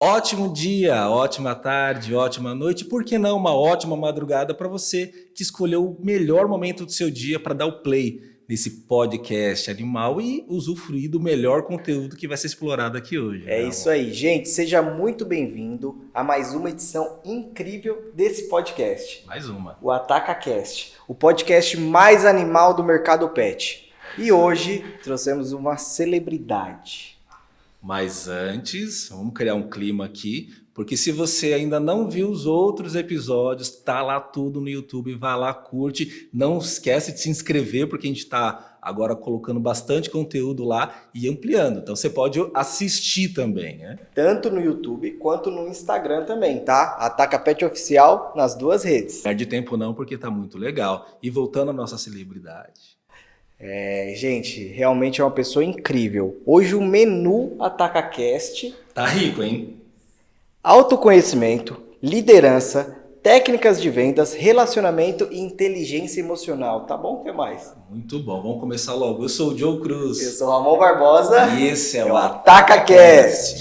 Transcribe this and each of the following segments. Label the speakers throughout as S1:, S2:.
S1: Ótimo dia, ótima tarde, ótima noite, por que não uma ótima madrugada para você que escolheu o melhor momento do seu dia para dar o play nesse podcast animal e usufruir do melhor conteúdo que vai ser explorado aqui hoje,
S2: É
S1: né,
S2: isso
S1: amor?
S2: aí, gente. Seja muito bem-vindo a mais uma edição incrível desse podcast,
S1: Mais uma.
S2: o AtacaCast, o podcast mais animal do mercado pet. E hoje trouxemos uma celebridade.
S1: Mas antes, vamos criar um clima aqui, porque se você ainda não viu os outros episódios, tá lá tudo no YouTube, vai lá, curte. Não esquece de se inscrever, porque a gente está agora colocando bastante conteúdo lá e ampliando. Então você pode assistir também, né?
S2: Tanto no YouTube quanto no Instagram também, tá? Ataca Pet Oficial nas duas redes.
S1: Perde tempo não, porque tá muito legal. E voltando à nossa celebridade.
S2: Gente, realmente é uma pessoa incrível. Hoje o menu AtacaCast:
S1: Tá rico, hein?
S2: autoconhecimento, liderança, técnicas de vendas, relacionamento e inteligência emocional. Tá bom? O que mais?
S1: Muito bom. Vamos começar logo. Eu sou o Joe Cruz.
S2: Eu sou o Ramon Barbosa.
S1: E esse é
S2: é
S1: o
S2: o AtacaCast.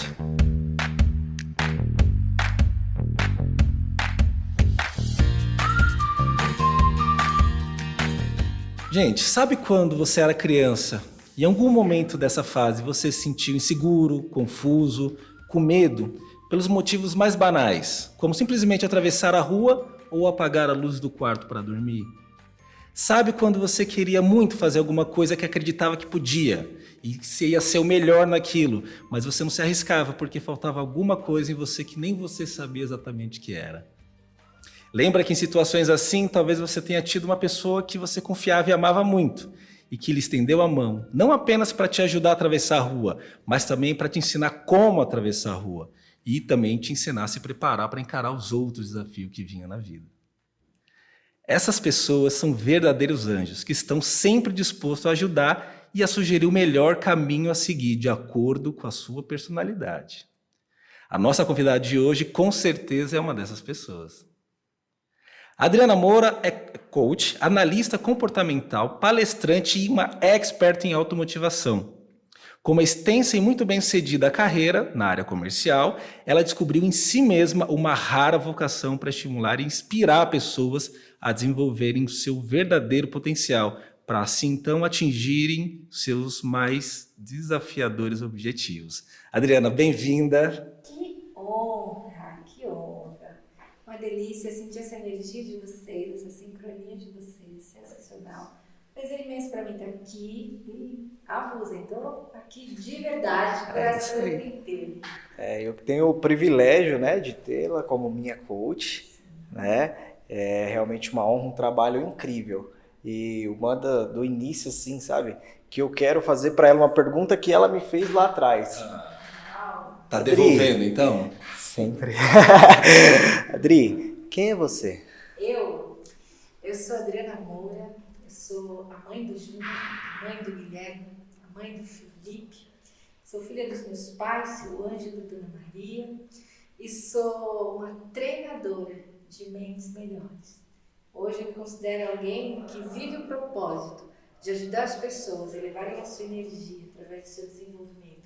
S1: Gente, sabe quando você era criança e em algum momento dessa fase você se sentiu inseguro, confuso, com medo, pelos motivos mais banais, como simplesmente atravessar a rua ou apagar a luz do quarto para dormir? Sabe quando você queria muito fazer alguma coisa que acreditava que podia e que você ia ser o melhor naquilo, mas você não se arriscava porque faltava alguma coisa em você que nem você sabia exatamente o que era? Lembra que em situações assim, talvez você tenha tido uma pessoa que você confiava e amava muito e que lhe estendeu a mão, não apenas para te ajudar a atravessar a rua, mas também para te ensinar como atravessar a rua e também te ensinar a se preparar para encarar os outros desafios que vinham na vida. Essas pessoas são verdadeiros anjos que estão sempre dispostos a ajudar e a sugerir o melhor caminho a seguir de acordo com a sua personalidade. A nossa convidada de hoje, com certeza, é uma dessas pessoas. A Adriana Moura é coach, analista comportamental, palestrante e uma expert em automotivação. Com uma extensa e muito bem-sucedida carreira na área comercial, ela descobriu em si mesma uma rara vocação para estimular e inspirar pessoas a desenvolverem o seu verdadeiro potencial, para assim então atingirem seus mais desafiadores objetivos. Adriana, bem-vinda.
S3: Que honra, que honra. Uma delícia sentir essa energia de vocês, essa sincronia de vocês, sensacional. Prazer imenso para mim estar aqui e aposentou aqui de verdade, coração inteiro.
S2: Eu tenho o privilégio, né, de tê-la como minha coach, né? É realmente uma honra, um trabalho incrível. E manda do início, assim, sabe? Que eu quero fazer para ela uma pergunta que ela me fez lá atrás.
S1: Tá devolvendo, então?
S2: Sempre. Adri, quem é você?
S3: Eu sou a Adriana Moura, eu sou a mãe do Júnior, a mãe do Guilherme, a mãe do Felipe, sou filha dos meus pais, o Ângelo e Dona Maria, e sou uma treinadora de mentes melhores. Hoje eu me considero alguém que vive o propósito de ajudar as pessoas a elevarem a sua energia através do seu desenvolvimento,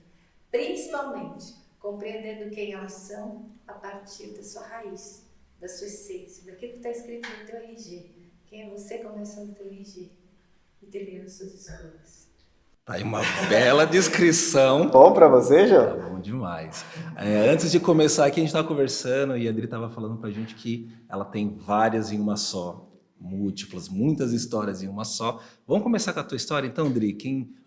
S3: principalmente compreendendo quem elas são a partir da sua raiz, da sua essência, daquilo que está escrito no teu RG. Quem é você começa no teu RG, entendendo as suas escolhas.
S1: Tá aí uma bela descrição.
S2: Bom para você, João?
S1: Tá bom demais. Antes de começar aqui, a gente estava conversando e a Adri estava falando pra gente que ela tem várias em uma só, múltiplas, muitas histórias em uma só. Vamos começar com a tua história então, Adri?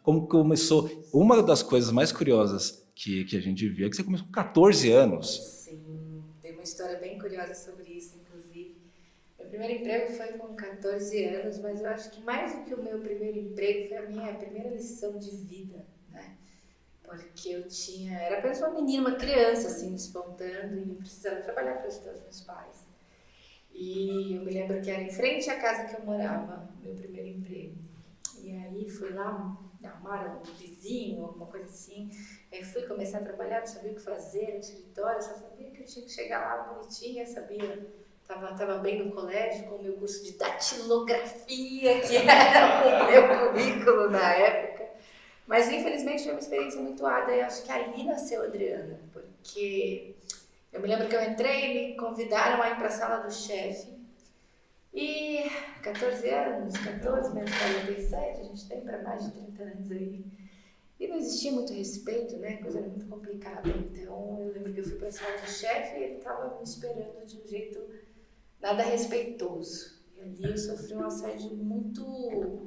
S1: Como começou? Uma das coisas mais curiosas que a gente viu é que você começou com 14 anos.
S3: Sim, tem uma história bem curiosa sobre isso, inclusive. Meu primeiro emprego foi com 14 anos, mas eu acho que mais do que o meu primeiro emprego foi a minha primeira lição de vida, né? Porque era apenas uma menina, uma criança, assim, despontando e precisando trabalhar para ajudar os meus pais. E eu me lembro que era em frente à casa que eu morava, meu primeiro emprego. E aí fui lá, arrumaram um vizinho, alguma coisa assim. Aí fui começar a trabalhar, não sabia o que fazer no escritório, só sabia que eu tinha que chegar lá bonitinha, sabia. Tava bem no colégio com o meu curso de datilografia, que era o meu currículo na época. Mas infelizmente foi uma experiência muito árdua e acho que ali nasceu a Adriana, porque Eu me lembro que eu entrei e me convidaram a ir para a sala do chefe. E 14 anos, 14 menos 47, a gente tem para mais de 30 anos aí. E não existia muito respeito, né? A coisa era muito complicada. Então eu lembro que eu fui para a sala do chefe e ele estava me esperando de um jeito nada respeitoso. E ali eu sofri um assédio muito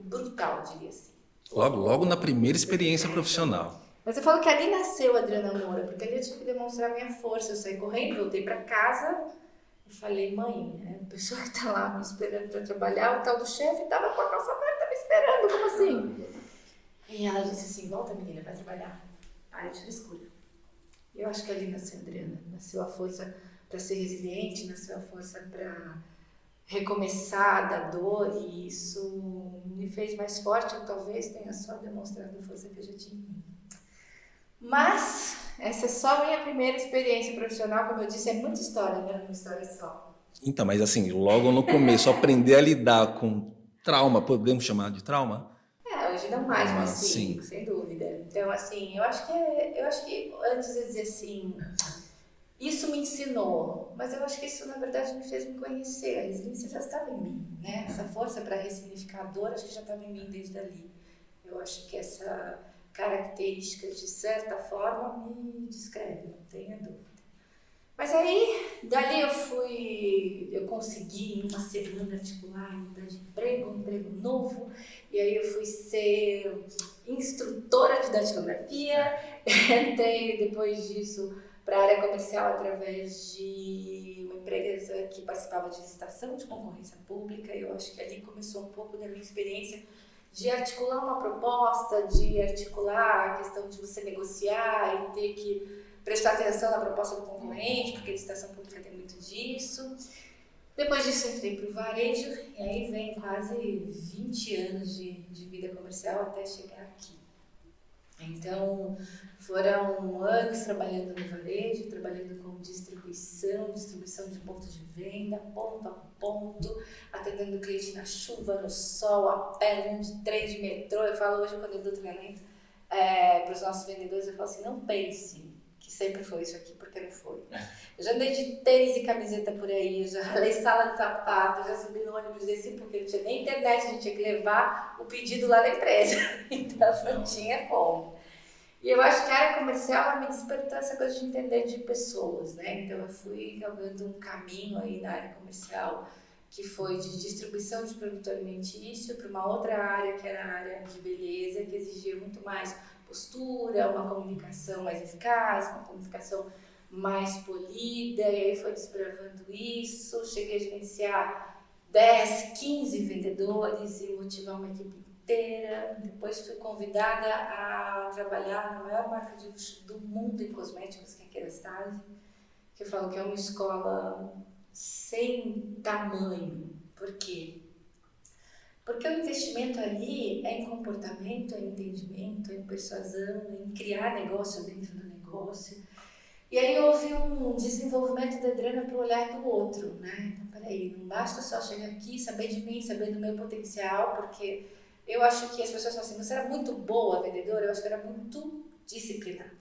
S3: brutal, diria assim.
S1: Logo na primeira experiência profissional.
S3: Mas eu falo que ali nasceu a Adriana Moura, porque ali eu tive que demonstrar minha força. Eu saí correndo, voltei para casa e falei, mãe, a pessoa que tá lá me esperando para trabalhar, o tal do chefe tava com a calça aberta me esperando, como assim? E ela disse assim, volta menina, vai trabalhar. Para de frescura. Eu acho que ali nasceu a Adriana, nasceu a força para ser resiliente, nasceu a força para recomeçar da dor, e isso me fez mais forte, ou talvez tenha só demonstrado a força que eu já tinha em mim. Mas essa é só a minha primeira experiência profissional, como eu disse, é muita história, né? Uma história só.
S1: Então, mas assim, logo no começo, aprender a lidar com trauma, podemos chamar de trauma?
S3: Hoje não mais, mas
S1: sim,
S3: sem dúvida. Então, assim, eu acho que antes de dizer assim, isso me ensinou, mas eu acho que isso, na verdade, me fez me conhecer. A resiliência já estava em mim, né? Essa força para ressignificar a dor, acho que já estava em mim desde ali. Eu acho que essa característica, de certa forma, me descreve, não tenha dúvida. Mas aí, dali eu consegui em uma semana articular, mudar de emprego, um emprego novo, e aí eu fui ser instrutora de datilografia, entrei depois disso para a área comercial através de uma empresa que participava de licitação de concorrência pública, e eu acho que ali começou um pouco da minha experiência de articular uma proposta, de articular a questão de você negociar e ter que prestar atenção na proposta do concorrente, porque a licitação pública tem muito disso. Depois disso entrei para o varejo, e aí vem quase 20 anos de vida comercial até chegar aqui. Então, foram anos trabalhando no varejo, trabalhando com distribuição de pontos de venda, ponto a ponto, atendendo o cliente na chuva, no sol, a pé, de trem, de metrô. Eu falo hoje, quando eu dou treinamento para os nossos vendedores, eu falo assim, não pense que sempre foi isso aqui, porque não foi. Eu já andei de tênis e camiseta por aí, eu já ralei sala de sapato, já subi no ônibus desse, porque não tinha nem internet, a gente tinha que levar o pedido lá na empresa, então não tinha como. E eu acho que a área comercial ela me despertou essa coisa de entender de pessoas, né? Então eu fui galgando um caminho aí na área comercial, que foi de distribuição de produto alimentício para uma outra área, que era a área de beleza, que exigia muito mais postura, uma comunicação mais eficaz, uma comunicação mais polida, e aí foi desbravando isso, cheguei a gerenciar 10, 15 vendedores e motivar uma equipe inteira. Depois fui convidada a trabalhar na maior marca de luxo do mundo em cosméticos, que é a Kerastase, que eu falo que é uma escola sem tamanho. Por quê? Porque o investimento ali é em comportamento, é em entendimento, é em persuasão, é em criar negócio dentro do negócio. E aí houve um desenvolvimento da Adriana para o olhar do outro, né? Então, peraí, não basta só chegar aqui, saber de mim, saber do meu potencial, porque eu acho que as pessoas falam assim, você era muito boa vendedora, eu acho que era muito disciplinada.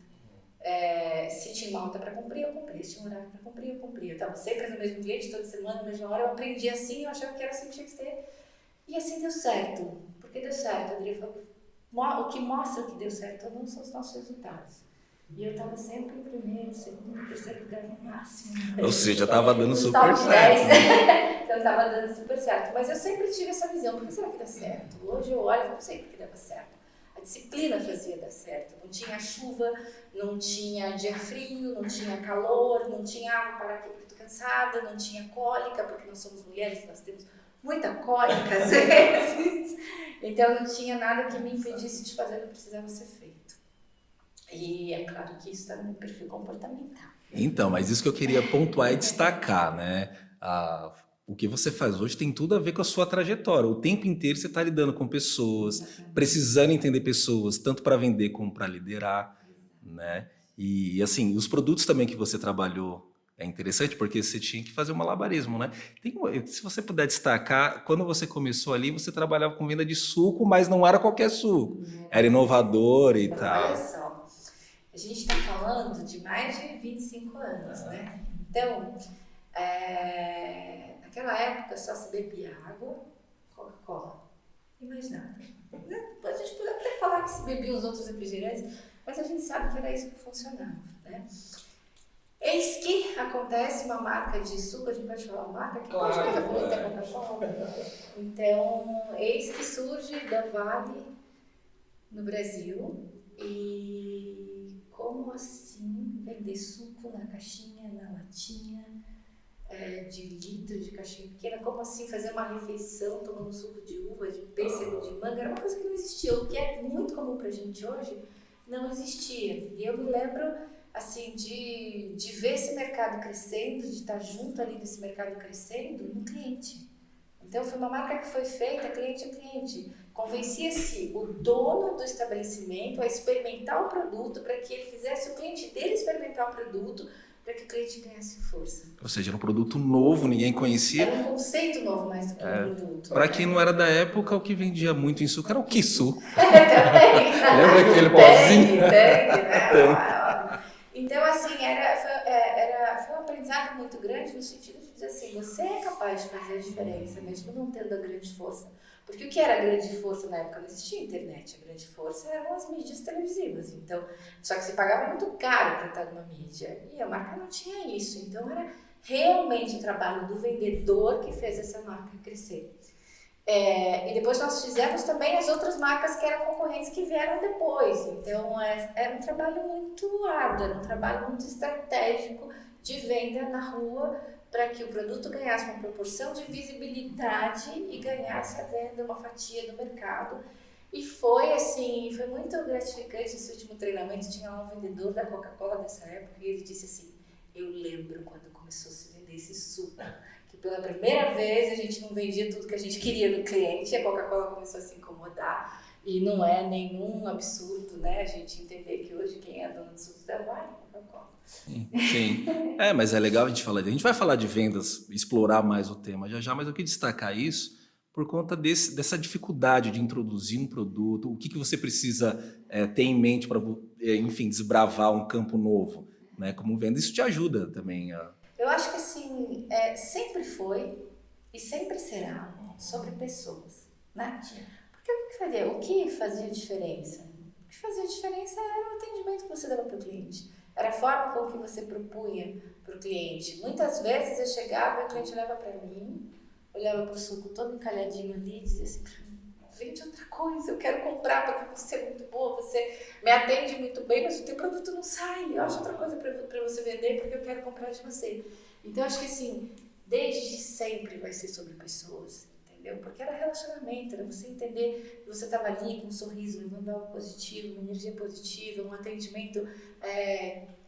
S3: Se tinha uma alta para cumprir, eu cumpria. Se tinha um horário para cumprir, eu cumpria. Eu estava sempre no mesmo cliente, toda semana, na mesma hora, eu aprendi assim, eu achava que era assim que tinha que ser. E assim deu certo. Porque deu certo, a Adriana falou, o que mostra que deu certo ou não são os nossos resultados. E eu estava sempre em primeiro, segundo, terceiro lugar no máximo.
S1: Ou seja, estava dando super certo.
S3: Então estava dando super certo. Mas eu sempre tive essa visão, por que será que dá certo? Hoje eu olho e não sei por que dava certo. A disciplina fazia dar certo. Não tinha chuva, não tinha dia frio, não tinha calor, não tinha água para aqui porque estou cansada, não tinha cólica, porque nós somos mulheres, nós temos muita cólica às vezes. Então não tinha nada que me impedisse de fazer o que precisava ser feito. E é claro que isso está no meu perfil comportamental.
S1: Então, mas isso que eu queria pontuar e destacar, né? O que você faz hoje tem tudo a ver com a sua trajetória. O tempo inteiro você está lidando com pessoas, precisando entender pessoas, tanto para vender como para liderar, né? E assim, os produtos também que você trabalhou é interessante porque você tinha que fazer um malabarismo, né? Se você puder destacar, quando você começou ali, você trabalhava com venda de suco, mas não era qualquer suco. Era inovador e tal.
S3: Olha só, a gente está falando de mais de 25 anos, né? Então, naquela época só se bebia água, Coca-Cola e mais nada. A gente pode até falar que se bebia os outros refrigerantes, mas a gente sabe que era isso que funcionava, né? Eis que acontece uma marca de suco, a gente pode falar marca que pode ter a Coca-Cola. Então, eis que surge da Vale no Brasil. E como assim vender suco na caixinha, na latinha, de litro, de caixinha pequena? Como assim fazer uma refeição tomando suco de uva, de pêssego, de manga? Era uma coisa que não existia. O que é muito comum pra gente hoje, não existia. E eu me lembro assim, de ver esse mercado crescendo, de estar junto ali desse mercado crescendo no cliente. Então, foi uma marca que foi feita cliente a cliente. Convencia-se o dono do estabelecimento a experimentar o produto para que ele fizesse o cliente dele experimentar o produto para que o cliente ganhasse força.
S1: Ou seja, era um produto novo, ninguém conhecia.
S3: Era um conceito novo mais do que um produto.
S1: Para quem não era da época, o que vendia muito em suco era o quiçu.
S3: Também.
S1: Lembra aquele pozinho?
S3: Né? Então, assim, foi um aprendizado muito grande no sentido de dizer assim, você é capaz de fazer a diferença, mesmo não tendo a grande força. Porque o que era a grande força na época? Não existia internet, a grande força eram as mídias televisivas. Então, só que se pagava muito caro para estar numa mídia, e a marca não tinha isso. Então, era realmente o trabalho do vendedor que fez essa marca crescer. E depois nós fizemos também as outras marcas que eram concorrentes que vieram depois. Então, era um trabalho muito árduo, era um trabalho muito estratégico de venda na rua para que o produto ganhasse uma proporção de visibilidade e ganhasse a venda, uma fatia do mercado. E foi assim, foi muito gratificante esse último treinamento. Tinha um vendedor da Coca-Cola dessa época e ele disse assim, eu lembro quando começou a se vender esse suco, que pela primeira vez a gente não vendia tudo que a gente queria no cliente, e a Coca-Cola começou a se incomodar. E não é nenhum absurdo, né, a gente entender que hoje quem é dono do suco da Vale é Coca-Cola.
S1: Sim. Mas é legal a gente falar. A gente vai falar de vendas, explorar mais o tema já já, mas eu queria destacar isso por conta dessa dificuldade de introduzir um produto, o que você precisa ter em mente para, enfim, desbravar um campo novo, né? Como venda, isso te ajuda também a...
S3: Eu acho que assim, sempre foi e sempre será sobre pessoas, né? Porque o que fazia diferença? O que fazia diferença era o atendimento que você dava para o cliente, era a forma com que você propunha para o cliente. Muitas vezes eu chegava e o cliente olhava para mim, olhava para o suco todo encalhadinho ali e dizia assim, vende outra coisa, eu quero comprar porque você é muito boa, você me atende muito bem, mas o teu produto não sai, eu acho outra coisa para você vender porque eu quero comprar de você. Então, acho que assim, desde sempre vai ser sobre pessoas, entendeu? Porque era relacionamento, era você entender que você estava ali com um sorriso, levando algo positivo, uma energia positiva, um atendimento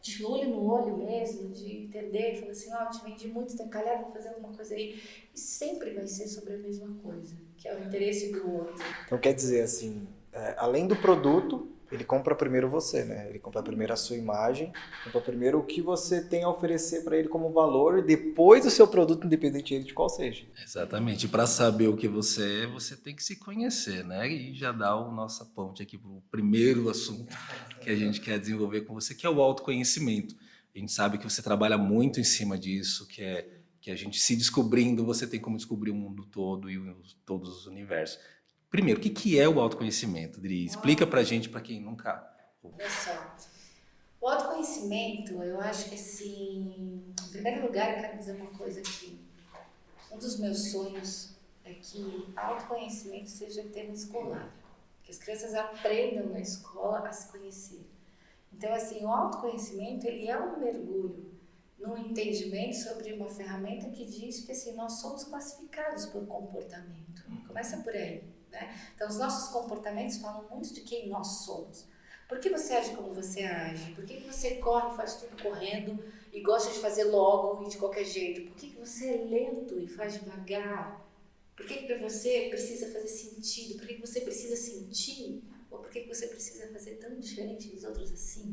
S3: de olho no olho mesmo, de entender, falar assim, ó, te vendi muito, tá encalhado, vou fazer alguma coisa aí. E sempre vai ser sobre a mesma coisa, que é o interesse do outro.
S2: Então quer dizer assim, além do produto, ele compra primeiro você, né? Ele compra primeiro a sua imagem, compra primeiro o que você tem a oferecer para ele como valor e depois o seu produto, independente de qual seja.
S1: Exatamente. Para saber o que você é, você tem que se conhecer, né? E já dá a nossa ponte aqui para o primeiro assunto que a gente quer desenvolver com você, que é o autoconhecimento. A gente sabe que você trabalha muito em cima disso, que a gente se descobrindo, você tem como descobrir o mundo todo e todos os universos. Primeiro, o que é o autoconhecimento, Dri? Explica pra gente, para quem nunca...
S3: Olha só, o autoconhecimento, eu acho que assim, em primeiro lugar eu quero dizer uma coisa aqui. Um dos meus sonhos é que autoconhecimento seja tema escolar, que as crianças aprendam na escola a se conhecer. Então, assim, o autoconhecimento, ele é um mergulho no entendimento sobre uma ferramenta que diz que assim, nós somos classificados por comportamento. Começa por aí. Né? Então, os nossos comportamentos falam muito de quem nós somos. Por que você age como você age? Por que você corre, faz tudo correndo e gosta de fazer logo e de qualquer jeito? Por que você é lento e faz devagar? Por que para você precisa fazer sentido? Por que você precisa sentir? Ou por que você precisa fazer tão diferente dos outros assim?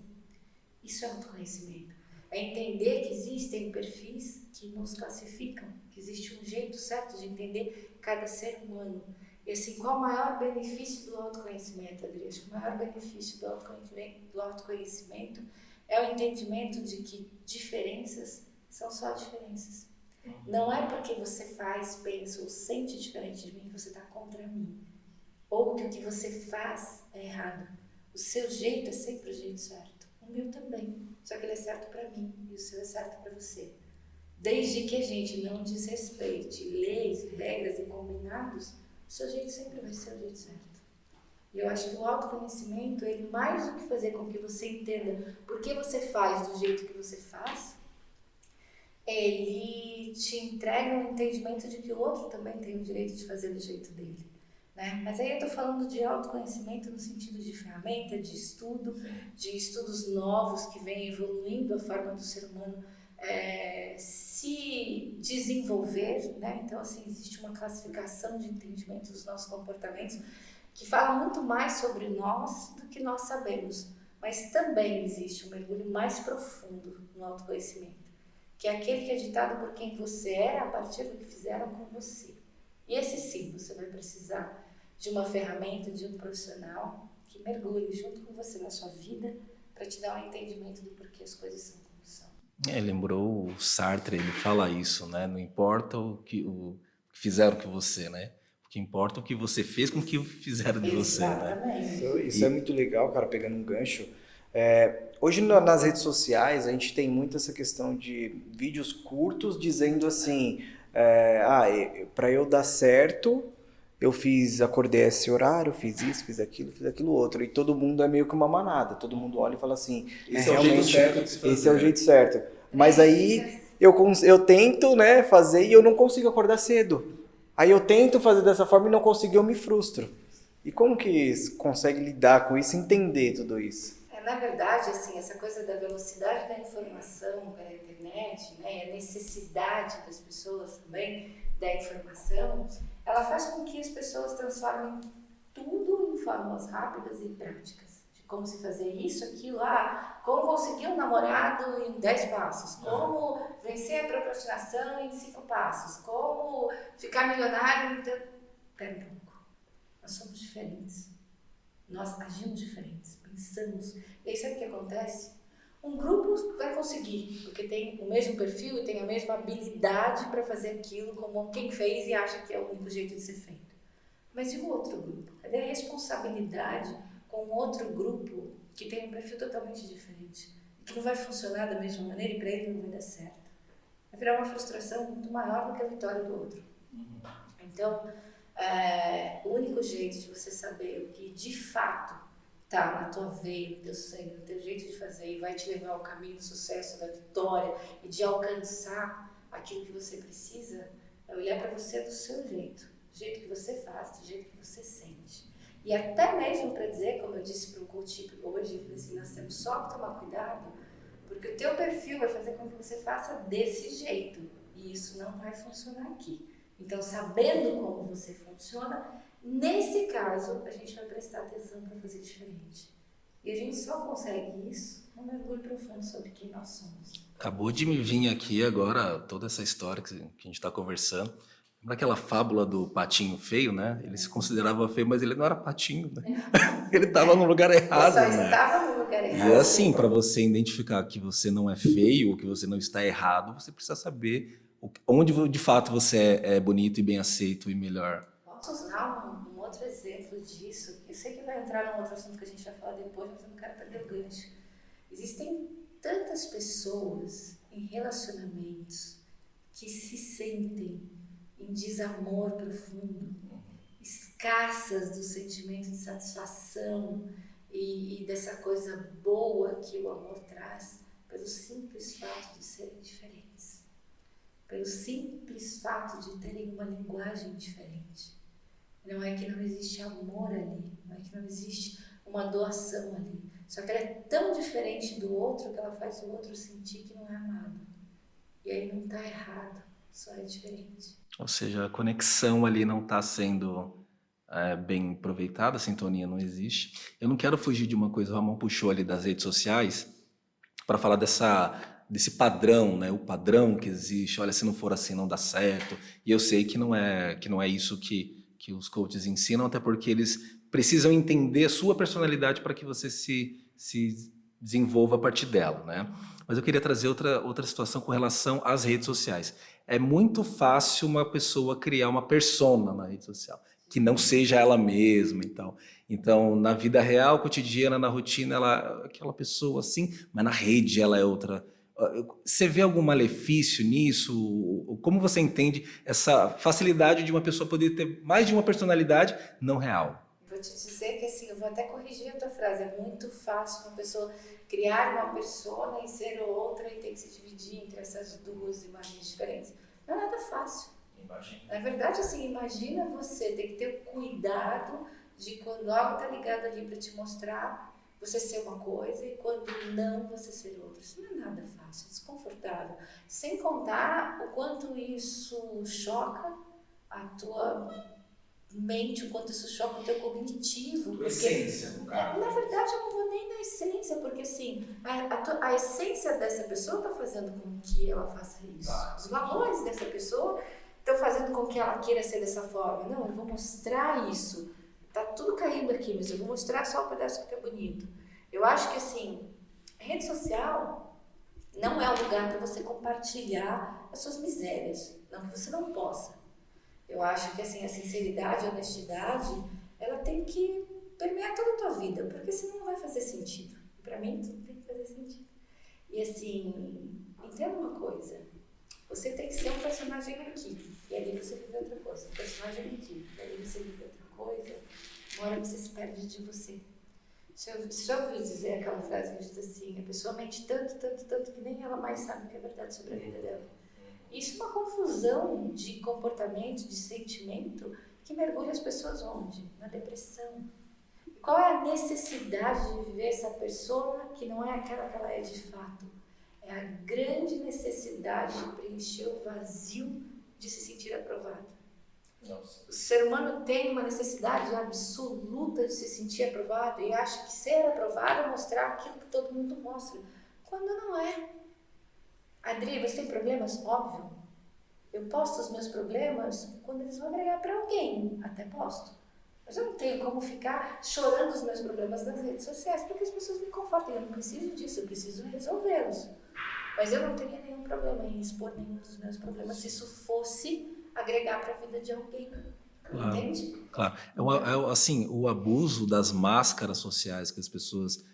S3: Isso é autoconhecimento. É entender que existem perfis que nos classificam, que existe um jeito certo de entender cada ser humano. E assim, qual o maior benefício do autoconhecimento, Adri? Acho que o maior benefício do autoconhecimento é o entendimento de que diferenças são só diferenças. Não é porque você faz, pensa ou sente diferente de mim que você está contra mim. Ou que o que você faz é errado. O seu jeito é sempre o jeito certo. O meu também. Só que ele é certo para mim e o seu é certo para você. Desde que a gente não desrespeite leis, regras e combinados, o seu jeito sempre vai ser o jeito certo. E eu acho que o autoconhecimento, ele mais do que fazer com que você entenda por que você faz do jeito que você faz, ele te entrega um entendimento de que o outro também tem o direito de fazer do jeito dele. Né? Mas aí eu estou falando de autoconhecimento no sentido de ferramenta, de estudo, de estudos novos que vêm evoluindo a forma do ser humano se desenvolver, né? Então, assim, existe uma classificação de entendimento dos nossos comportamentos que fala muito mais sobre nós do que nós sabemos, mas também existe um mergulho mais profundo no autoconhecimento, que é aquele que é ditado por quem você é a partir do que fizeram com você. E esse sim, você vai precisar de uma ferramenta, de um profissional que mergulhe junto com você na sua vida para te dar um entendimento do porquê as coisas são como são.
S1: Lembrou o Sartre, ele fala isso, né? Não importa o que fizeram com você, né? O que importa é o que você fez com o que fizeram de você, né?
S2: Isso é muito legal, cara, pegando um gancho. Hoje nas redes sociais a gente tem muito essa questão de vídeos curtos dizendo assim, para eu dar certo, eu acordei a esse horário, fiz isso, fiz aquilo outro. E todo mundo é meio que uma manada. Todo mundo olha e fala assim,
S1: esse é o jeito certo de se fazer.
S2: Esse é o jeito certo. Mas aí eu tento, né, fazer e eu não consigo acordar cedo. Aí eu tento fazer dessa forma e não consigo, eu me frustro. E como que consegue lidar com isso e entender tudo isso?
S3: Na verdade, assim, essa coisa da velocidade da informação pela internet, né, e a necessidade das pessoas também da informação, ela faz com que as pessoas transformem tudo em fórmulas rápidas e práticas. De como se fazer isso, aquilo, como conseguir um namorado em 10 passos, como vencer a procrastinação em 5 passos, como ficar milionário em... Pera um pouco, nós somos diferentes, nós agimos diferentes, pensamos. E aí sabe o que acontece? Um grupo vai conseguir, porque tem o mesmo perfil e tem a mesma habilidade para fazer aquilo como quem fez e acha que é o único jeito de ser feito. Mas e o outro grupo? Cadê a responsabilidade com outro grupo que tem um perfil totalmente diferente? Que não vai funcionar da mesma maneira e para ele não vai dar certo. Vai virar uma frustração muito maior do que a vitória do outro. Então, o único jeito de você saber o que de fato tá na tua veia, no teu sangue, no teu jeito de fazer e vai te levar ao caminho do sucesso, da vitória e de alcançar aquilo que você precisa, é olhar para você do seu jeito, do jeito que você faz, do jeito que você sente. E até mesmo para dizer, como eu disse para um coach hoje, eu falei assim, nós temos só que tomar cuidado, porque o teu perfil vai fazer com que você faça desse jeito e isso não vai funcionar aqui. Então, sabendo como você funciona, nesse caso, a gente vai prestar atenção para fazer diferente. E a gente só consegue isso num mergulho profundo sobre quem nós somos.
S1: Acabou de me vir aqui agora toda essa história que a gente está conversando. Lembra aquela fábula do patinho feio, né? Ele se considerava feio, mas ele não era patinho, né? Ele estava no lugar errado,
S3: ele só
S1: né?
S3: estava no lugar errado.
S1: E é assim, para você identificar que você não é feio ou que você não está errado, você precisa saber onde de fato você é bonito e bem aceito e melhor.
S3: Posso usar um outro exemplo disso? Eu sei que vai entrar num outro assunto que a gente vai falar depois, mas eu não quero perder o gancho. Existem tantas pessoas em relacionamentos que se sentem em desamor profundo, escassas do sentimento de satisfação e dessa coisa boa que o amor traz, pelo simples fato de serem diferentes, pelo simples fato de terem uma linguagem diferente. Não é que não existe amor ali, não é que não existe uma doação ali, só que ela é tão diferente do outro que ela faz o outro sentir que não é amado. E aí não está errado, só é diferente.
S1: Ou seja, a conexão ali não está sendo bem aproveitada, a sintonia não existe. Eu não quero fugir de uma coisa, o Ramon puxou ali das redes sociais para falar desse padrão, né? O padrão que existe, olha, se não for assim não dá certo. E eu sei que não é isso que os coaches ensinam, até porque eles precisam entender a sua personalidade para que você se desenvolva a partir dela, né? Mas eu queria trazer outra situação com relação às redes sociais. É muito fácil uma pessoa criar uma persona na rede social, que não seja ela mesma e tal. Então, na vida real, cotidiana, na rotina, ela é aquela pessoa assim, mas na rede ela é outra. Você vê algum malefício nisso? Como você entende essa facilidade de uma pessoa poder ter mais de uma personalidade não real?
S3: Vou te dizer que assim, eu vou até corrigir a tua frase, é muito fácil uma pessoa criar uma persona e ser outra e ter que se dividir entre essas duas imagens diferentes. Não é nada fácil.
S1: Imagina.
S3: Na verdade, assim, imagina você ter que ter o cuidado de quando algo está ligado ali para te mostrar, você ser uma coisa e quando não, você ser outra. Isso não é nada fácil, é desconfortável. Sem contar o quanto isso choca a tua mente, o quanto isso choca o teu cognitivo. Porque,
S1: Essência, no caso.
S3: na verdade, eu não vou nem na essência, porque assim, a essência dessa pessoa está fazendo com que ela faça isso. Os valores dessa pessoa estão fazendo com que ela queira ser dessa forma. Não, eu vou mostrar isso. Tá tudo caindo aqui, mas eu vou mostrar só o pedaço que tá bonito. Eu acho que assim, a rede social não é um lugar para você compartilhar as suas misérias. Não que você não possa. Eu acho que assim, a sinceridade, a honestidade, ela tem que permear toda a tua vida, porque senão não vai fazer sentido. Para mim, tudo tem que fazer sentido. E assim, entenda uma coisa, você tem que ser um personagem aqui, e ali você vive outra coisa. Um personagem aqui, e ali você vive outra coisa, uma hora você se perde de você. Você já ouviu dizer aquela frase que diz assim, a pessoa mente tanto, tanto, tanto, que nem ela mais sabe o que é verdade sobre a vida dela. Isso é uma confusão de comportamento, de sentimento, que mergulha as pessoas onde? Na depressão. E qual é a necessidade de viver essa pessoa que não é aquela que ela é de fato? É a grande necessidade de preencher o vazio de se sentir aprovado. Nossa. O ser humano tem uma necessidade absoluta de se sentir aprovado e acha que ser aprovado é mostrar aquilo que todo mundo mostra, quando não é. Adri, você tem problemas? Óbvio. Eu posto os meus problemas quando eles vão agregar para alguém. Até posto. Mas eu não tenho como ficar chorando os meus problemas nas redes sociais, porque as pessoas me confortam. Eu não preciso disso, eu preciso resolvê-los. Mas eu não teria nenhum problema em expor nenhum dos meus problemas se isso fosse agregar para a vida de alguém.
S1: Claro,
S3: entende?
S1: Claro. Assim, o abuso das máscaras sociais que as pessoas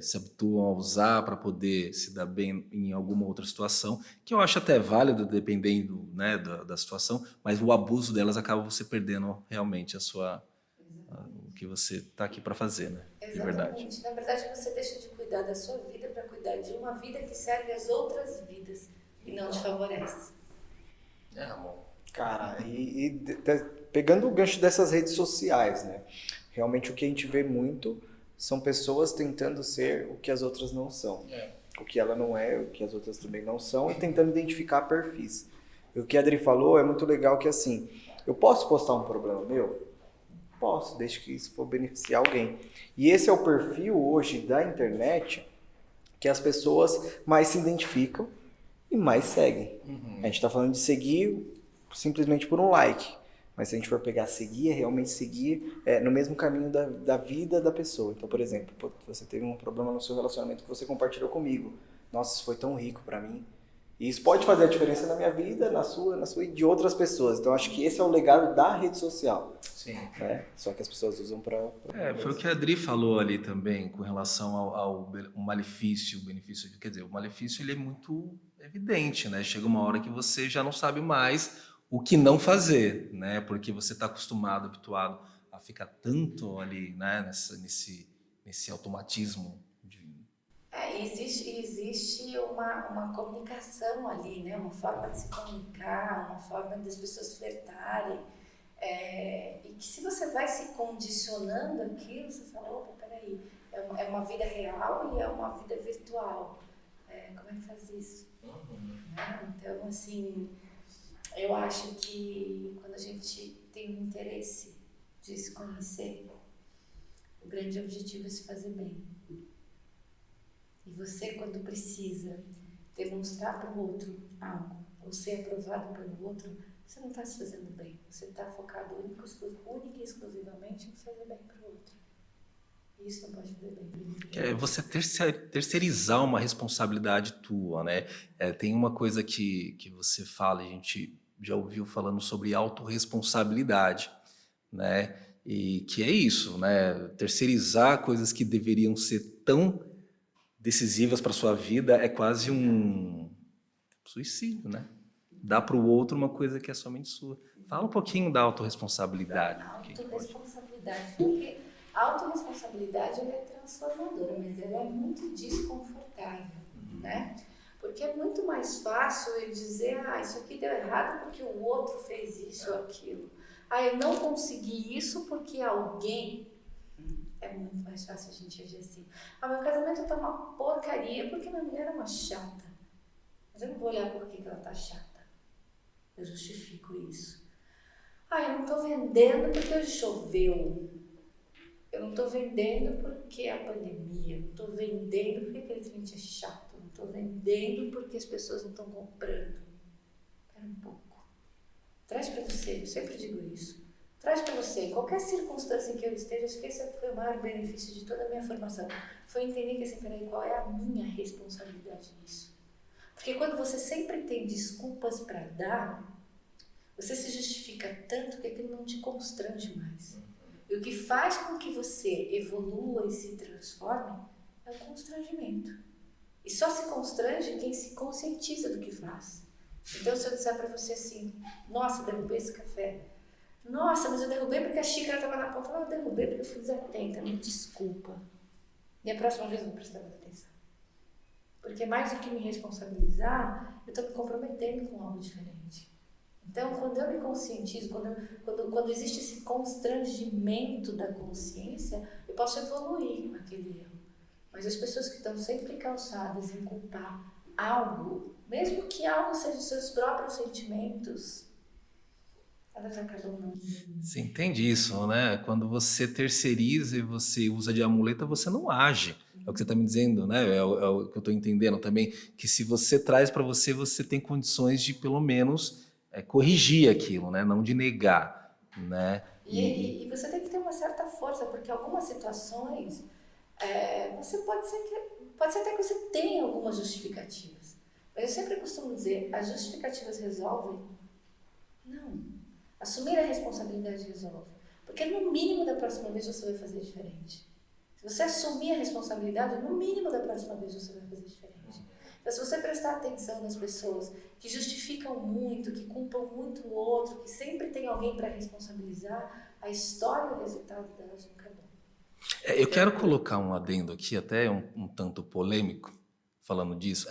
S1: se habituam a usar para poder se dar bem em alguma outra situação, que eu acho até válido, dependendo, né, da situação, mas o abuso delas acaba você perdendo realmente o que você está aqui para fazer, né? De verdade.
S3: Exatamente. Na verdade, você deixa de cuidar da sua vida para cuidar de uma vida que serve às outras vidas e não te favorece.
S2: Amor. Cara, pegando o gancho dessas redes sociais, né? Realmente o que a gente vê muito são pessoas tentando ser o que as outras não são. O que ela não é, o que as outras também não são, e tentando identificar perfis. E o que a Adri falou é muito legal, que assim, eu posso postar um problema meu? Posso, desde que isso for beneficiar alguém. E esse é o perfil hoje da internet que as pessoas mais se identificam e mais seguem. A gente está falando de seguir simplesmente por um like. Mas se a gente for pegar seguir, é realmente seguir no mesmo caminho da vida da pessoa. Então, por exemplo, você teve um problema no seu relacionamento que você compartilhou comigo. Nossa, isso foi tão rico para mim. E isso pode fazer a diferença na minha vida, na sua e de outras pessoas. Então, acho que esse é o legado da rede social.
S1: Sim.
S2: Né? Só que as pessoas usam para...
S1: Foi o que a Adri falou ali também, com relação ao malefício, o benefício. Quer dizer, o malefício ele é muito evidente, né? Chega uma hora que você já não sabe mais o que não fazer, né? Porque você está acostumado, habituado a ficar tanto ali, né? Nesse automatismo.
S3: Existe uma comunicação ali, né? Uma forma de se comunicar, uma forma das pessoas flertarem. E que se você vai se condicionando aquilo, você fala, opa, peraí, é uma vida real e é uma vida virtual. Como é que faz isso? Né? Então, assim, eu acho que quando a gente tem um interesse de se conhecer, o grande objetivo é se fazer bem. E você, quando precisa demonstrar para o outro algo, ou ser aprovado pelo outro, você não está se fazendo bem. Você está focado única e exclusivamente em fazer bem para o outro. Isso não pode fazer bem.
S1: É você terceirizar uma responsabilidade tua, né? Tem uma coisa que você fala, a gente já ouviu falando sobre autorresponsabilidade, né? E que é isso, né? Terceirizar coisas que deveriam ser tão decisivas para sua vida é quase um suicídio, né? Dá para o outro uma coisa que é somente sua. Fala um pouquinho da autorresponsabilidade.
S3: Autorresponsabilidade, porque a autorresponsabilidade ela é transformadora, mas ela é muito desconfortável, né? Porque é muito mais fácil eu dizer, isso aqui deu errado porque o outro fez isso ou aquilo. Eu não consegui isso porque alguém... É muito mais fácil a gente agir assim. Meu casamento tá uma porcaria porque minha mulher é uma chata. Mas eu não vou olhar por que ela tá chata. Eu justifico isso. Eu não tô vendendo porque hoje choveu. Eu não tô vendendo porque é a pandemia. Eu não tô vendendo porque aquele cliente é chato. Eu não tô vendendo porque as pessoas não estão comprando. Espera um pouco. Traz para você, eu sempre digo isso. Traz para você, em qualquer circunstância em que eu esteja, acho que esse foi o maior benefício de toda a minha formação. Foi entender que, peraí, qual é a minha responsabilidade nisso? Porque quando você sempre tem desculpas para dar, você se justifica tanto que aquilo não te constrange mais. E o que faz com que você evolua e se transforme é o constrangimento. E só se constrange quem se conscientiza do que faz. Então, se eu disser para você assim, nossa, derrubei esse café. Nossa, mas eu derrubei porque a xícara estava na ponta. Não, eu derrubei porque eu fui desatenta, me desculpa. E a próxima vez eu vou prestar mais atenção. Porque mais do que me responsabilizar, eu estou me comprometendo com algo diferente. Então, quando eu me conscientizo, quando existe esse constrangimento da consciência, eu posso evoluir naquele erro. Mas as pessoas que estão sempre calçadas em culpar algo, mesmo que algo seja os seus próprios sentimentos, elas acabam não.
S1: Você entende isso, né? Quando você terceiriza e você usa de amuleta, você não age. É o que você está me dizendo, né? É o que eu estou entendendo também, que se você traz para você, você tem condições de, pelo menos, corrigir aquilo, né? Não de negar, né?
S3: E você tem que ter uma certa força, porque algumas situações, você pode ser até que você tenha algumas justificativas. Mas eu sempre costumo dizer, as justificativas resolvem? Não. Assumir a responsabilidade resolve. Porque no mínimo da próxima vez você vai fazer diferente. Se você assumir a responsabilidade, no mínimo da próxima vez você vai fazer diferente. Então, se você prestar atenção nas pessoas que justificam muito, que culpam muito o outro, que sempre tem alguém para responsabilizar, a história e o resultado delas nunca é bom.
S1: Eu quero colocar um adendo aqui, até um tanto polêmico, falando disso.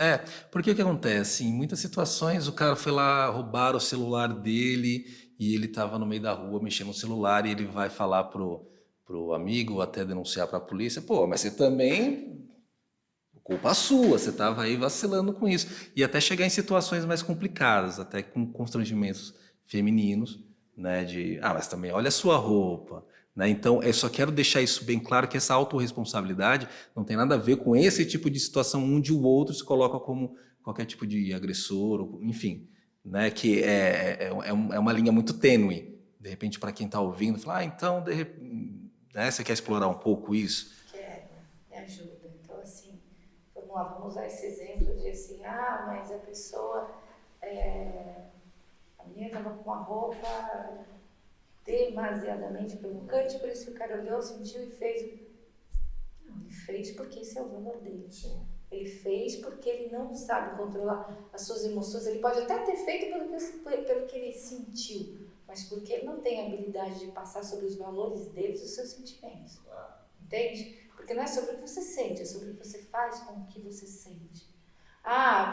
S1: Porque o que acontece? Em muitas situações, o cara foi lá roubar o celular dele e ele estava no meio da rua mexendo no celular e ele vai falar pro amigo ou até denunciar para a polícia. Pô, mas você também... Culpa sua, você estava aí vacilando com isso. E até chegar em situações mais complicadas, até com constrangimentos femininos, né? Mas também olha a sua roupa, né? Então, eu só quero deixar isso bem claro, que essa autorresponsabilidade não tem nada a ver com esse tipo de situação onde o outro se coloca como qualquer tipo de agressor, enfim, né? Que é uma linha muito tênue. De repente, para quem está ouvindo, fala, então, né? Você quer explorar um pouco isso?
S3: Quero, me ajuda. Então, assim, vamos lá, vamos usar esse exemplo de assim, mas a pessoa, a menina estava com uma roupa demasiadamente provocante, por isso que o cara olhou, sentiu e fez. Não, ele fez porque esse é o valor dele. Sim. Ele fez porque ele não sabe controlar as suas emoções. Ele pode até ter feito pelo que ele sentiu, mas porque ele não tem a habilidade de passar sobre os valores dele e os seus sentimentos. Claro. Entende? Porque não é sobre o que você sente, é sobre o que você faz com o que você sente.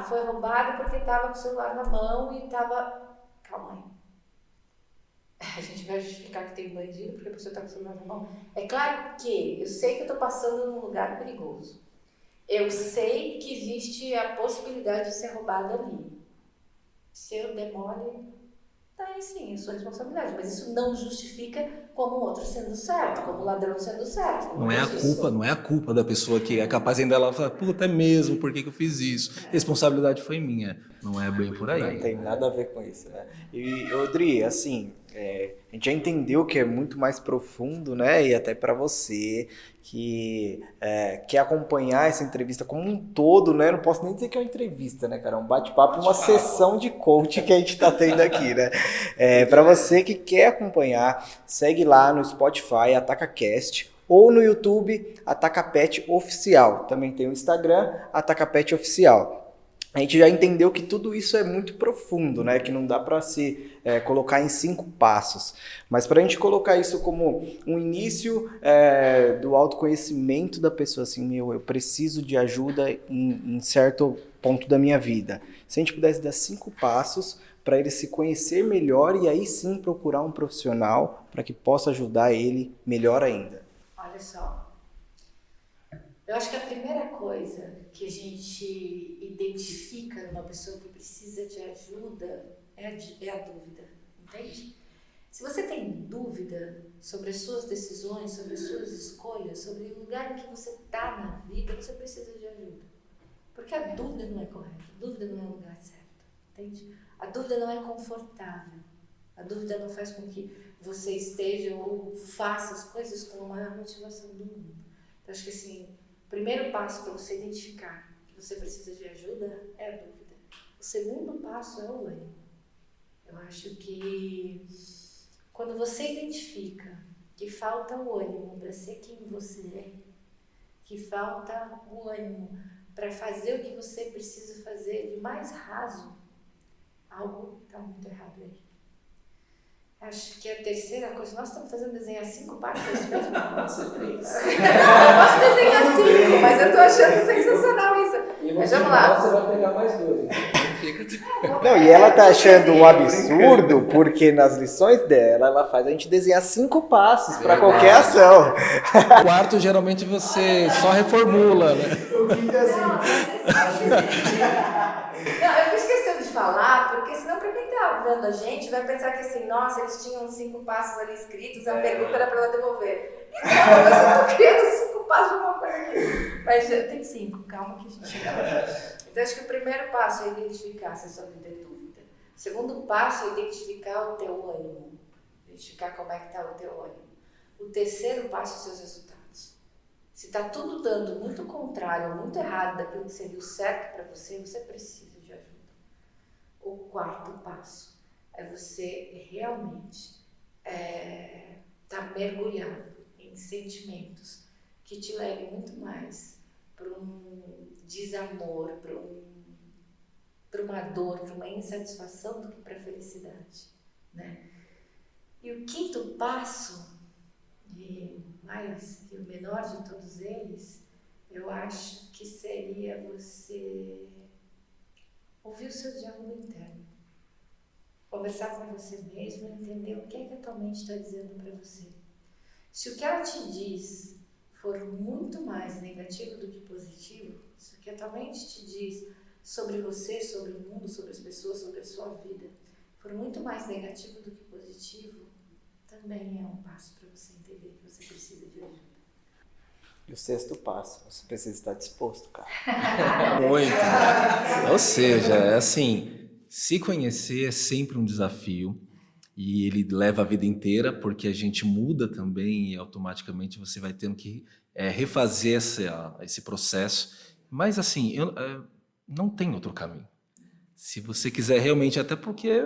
S3: Foi roubado porque estava com o celular na mão e estava... Calma aí. A gente vai justificar que tem bandido porque a pessoa está com o celular na mão. É claro que eu sei que eu estou passando num lugar perigoso. Eu sei que existe a possibilidade de ser roubado ali. Se eu der mole, daí sim, é sua responsabilidade. Mas isso não justifica como o outro sendo certo, como o ladrão sendo certo.
S1: Não é a culpa, não é a culpa da pessoa que é capaz ainda ela falar, puta, é mesmo, por que que eu fiz isso? Responsabilidade foi minha. Não é bem por
S2: Não
S1: aí.
S2: tem nada a ver com isso, né? E, Audrey, assim, a gente já entendeu que é muito mais profundo, né? E até para você que quer acompanhar essa entrevista como um todo, né? Não posso nem dizer que é uma entrevista, né, cara? É um bate-papo, uma sessão de coach que a gente tá tendo aqui, né? Para você que quer acompanhar, segue lá no Spotify, AtacaCast, ou no YouTube, AtacaPet Oficial. Também tem o Instagram, AtacaPet Oficial. A gente já entendeu que tudo isso é muito profundo, né? Que não dá para se colocar em 5 passos. Mas para a gente colocar isso como um início do autoconhecimento da pessoa, assim, eu preciso de ajuda em certo ponto da minha vida. Se a gente pudesse dar 5 passos para ele se conhecer melhor e aí sim procurar um profissional para que possa ajudar ele melhor ainda.
S3: Olha só, eu acho que a primeira coisa que a gente identifica numa pessoa que precisa de ajuda é a dúvida, entende? Se você tem dúvida sobre as suas decisões, sobre as suas escolhas, sobre o lugar em que você está na vida, você precisa de ajuda. Porque a dúvida não é correta, a dúvida não é o lugar certo, entende? A dúvida não é confortável, a dúvida não faz com que você esteja ou faça as coisas com a maior motivação do mundo. Então, acho que assim, o primeiro passo para você identificar que você precisa de ajuda é a dúvida. O segundo passo é o ânimo. Eu acho que quando você identifica que falta o ânimo para ser quem você é, que falta o ânimo para fazer o que você precisa fazer de mais raso, algo está muito errado aí. Acho que a terceira coisa, nós estamos fazendo desenhar 5 páginas mesmo?
S1: Pode ser 3.
S3: Eu posso desenhar 5, mas eu tô achando sensacional isso. Mas vamos lá.
S1: Você vai pegar mais 2.
S2: Não, e ela tá achando um absurdo porque nas lições dela, ela faz a gente desenhar 5 passos para qualquer ação.
S1: O quarto, geralmente, você só reformula, né?
S3: Não, eu fiz questão de falar, porque senão pra quem tá vendo a gente vai pensar que assim, nossa, eles tinham 5 passos ali escritos, a pergunta era pra ela devolver. Então, mas eu tô criando 5 passos de alguma coisa aqui. Mas tem 5, calma que a gente chega lá. Então, acho que o primeiro passo é identificar se a sua vida é dúvida. O segundo passo é identificar o teu ânimo. Identificar como é que tá o teu ânimo. O terceiro passo, seus resultados. Se está tudo dando muito contrário ou muito errado daquilo que seria o certo para você, você precisa de ajuda. O quarto passo é você realmente estar mergulhado em sentimentos que te levem muito mais para um desamor, para uma dor, para uma insatisfação do que para a felicidade, né? E o quinto passo, e o menor de todos eles, eu acho que seria você ouvir o seu diálogo interno. Conversar com você mesmo e entender o que é que a tua mente está dizendo para você. Se o que ela te diz for muito mais negativo do que positivo, se o que a tua mente te diz sobre você, sobre o mundo, sobre as pessoas, sobre a sua vida, for muito mais negativo do que positivo, também é um passo para você entender que você precisa de ajuda.
S2: E o sexto passo, você precisa estar disposto, cara.
S1: Muito. Ou seja, é assim, se conhecer é sempre um desafio e ele leva a vida inteira, porque a gente muda também e automaticamente você vai tendo que refazer esse processo. Mas assim, não tem outro caminho. Se você quiser realmente, até porque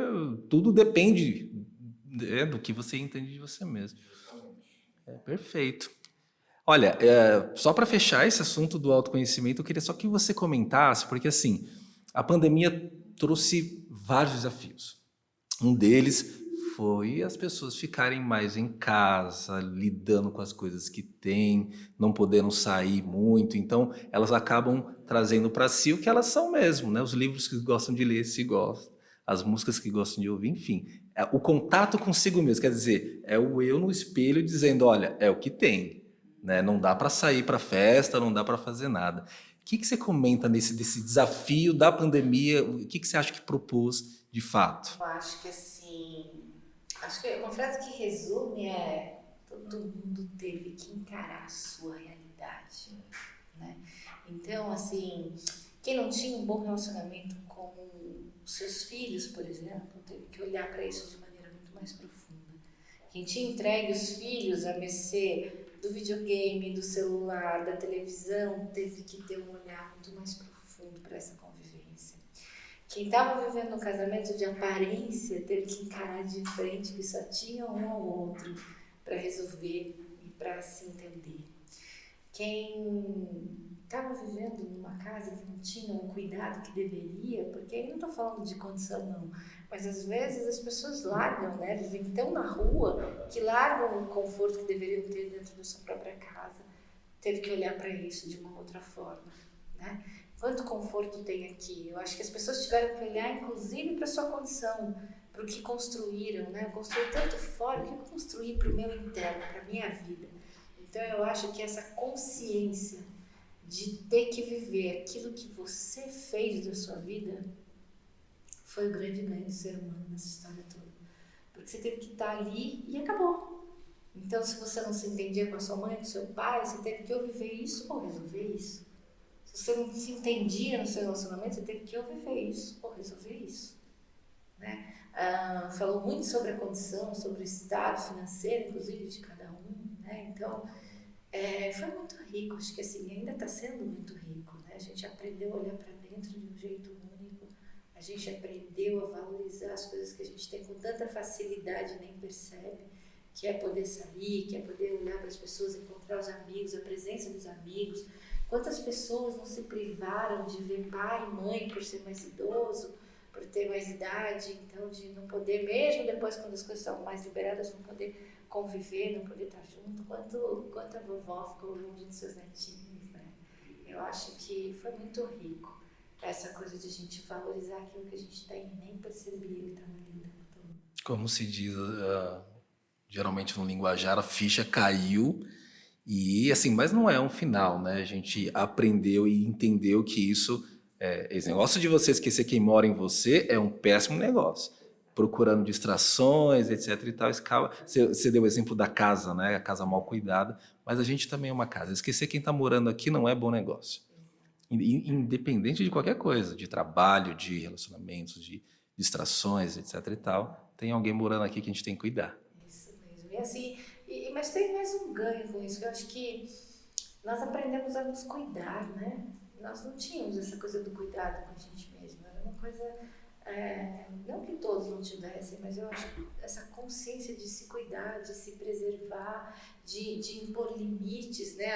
S1: tudo depende do que você entende de você mesmo. Perfeito. Olha, só para fechar esse assunto do autoconhecimento, eu queria só que você comentasse, porque assim, a pandemia trouxe vários desafios. Um deles foi as pessoas ficarem mais em casa, lidando com as coisas que têm, não podendo sair muito, então elas acabam trazendo para si o que elas são mesmo, né? Os livros que gostam de ler, se gostam, as músicas que gostam de ouvir, enfim. O contato consigo mesmo, quer dizer, é o eu no espelho dizendo, olha, é o que tem, né? Não dá para sair para festa, não dá para fazer nada. O que você comenta desse desafio da pandemia? O que você acha que propôs de fato?
S3: Eu acho que assim, assim, acho que uma frase que resume é: todo mundo teve que encarar a sua realidade, né? Então, assim, quem não tinha um bom relacionamento com os seus filhos, por exemplo, teve que olhar para isso de maneira muito mais profunda. Quem tinha entregue os filhos à mercê do videogame, do celular, da televisão, teve que ter um olhar muito mais profundo para essa convivência. Quem estava vivendo um casamento de aparência teve que encarar de frente que só tinha um ao outro para resolver e para se entender. Quem estava vivendo numa casa que não tinha o cuidado que deveria, porque aí não estou falando de condição não, mas às vezes as pessoas largam, né, vivem tão na rua que largam o conforto que deveriam ter dentro da sua própria casa. Teve que olhar para isso de uma outra forma, né? Quanto conforto tem aqui? Eu acho que as pessoas tiveram que olhar inclusive para a sua condição, para o que construíram, né? Eu construí tanto fora, o que eu construí para o meu interno, para a minha vida? Então eu acho que essa consciência de ter que viver aquilo que você fez da sua vida foi o grande ganho do ser humano nessa história toda. Porque você teve que estar ali e acabou. Então, se você não se entendia com a sua mãe, com o seu pai, você teve que ou viver isso ou resolver isso. Se você não se entendia no seu relacionamento, você teve que ou viver isso ou resolver isso, né? Falou muito sobre a condição, sobre o estado financeiro, inclusive, de cada um, né? Então, foi muito rico, acho que assim, ainda está sendo muito rico, né? A gente aprendeu a olhar para dentro de um jeito único, a gente aprendeu a valorizar as coisas que a gente tem com tanta facilidade e nem percebe, que é poder sair, que é poder olhar para as pessoas, encontrar os amigos, a presença dos amigos. Quantas pessoas não se privaram de ver pai e mãe por ser mais idoso, por ter mais idade, então de não poder, mesmo depois quando as coisas estavam mais liberadas, não poder conviver, não poder estar junto, quanto a vovó ficou longe de seus netinhos, né? Eu acho que foi muito rico essa coisa de a gente valorizar aquilo que a gente tem e nem perceber que estava ali o tempo todo.
S1: Como se diz, geralmente no linguajar, a ficha caiu e assim, mas não é um final, né? A gente aprendeu e entendeu que esse negócio de você esquecer quem mora em você é um péssimo negócio. Procurando distrações, etc e tal. Você deu o exemplo da casa, né? A casa mal cuidada, mas a gente também é uma casa. Esquecer quem está morando aqui não é bom negócio. Independente de qualquer coisa, de trabalho, de relacionamentos, de distrações, etc e tal, tem alguém morando aqui que a gente tem que cuidar.
S3: Isso mesmo. E assim, mas tem mais um ganho com isso. Eu acho que nós aprendemos a nos cuidar, né? Nós não tínhamos essa coisa do cuidado com a gente mesmo. Era uma coisa... não que todos não tivessem, mas eu acho que essa consciência de se cuidar, de se preservar, de impor limites, né,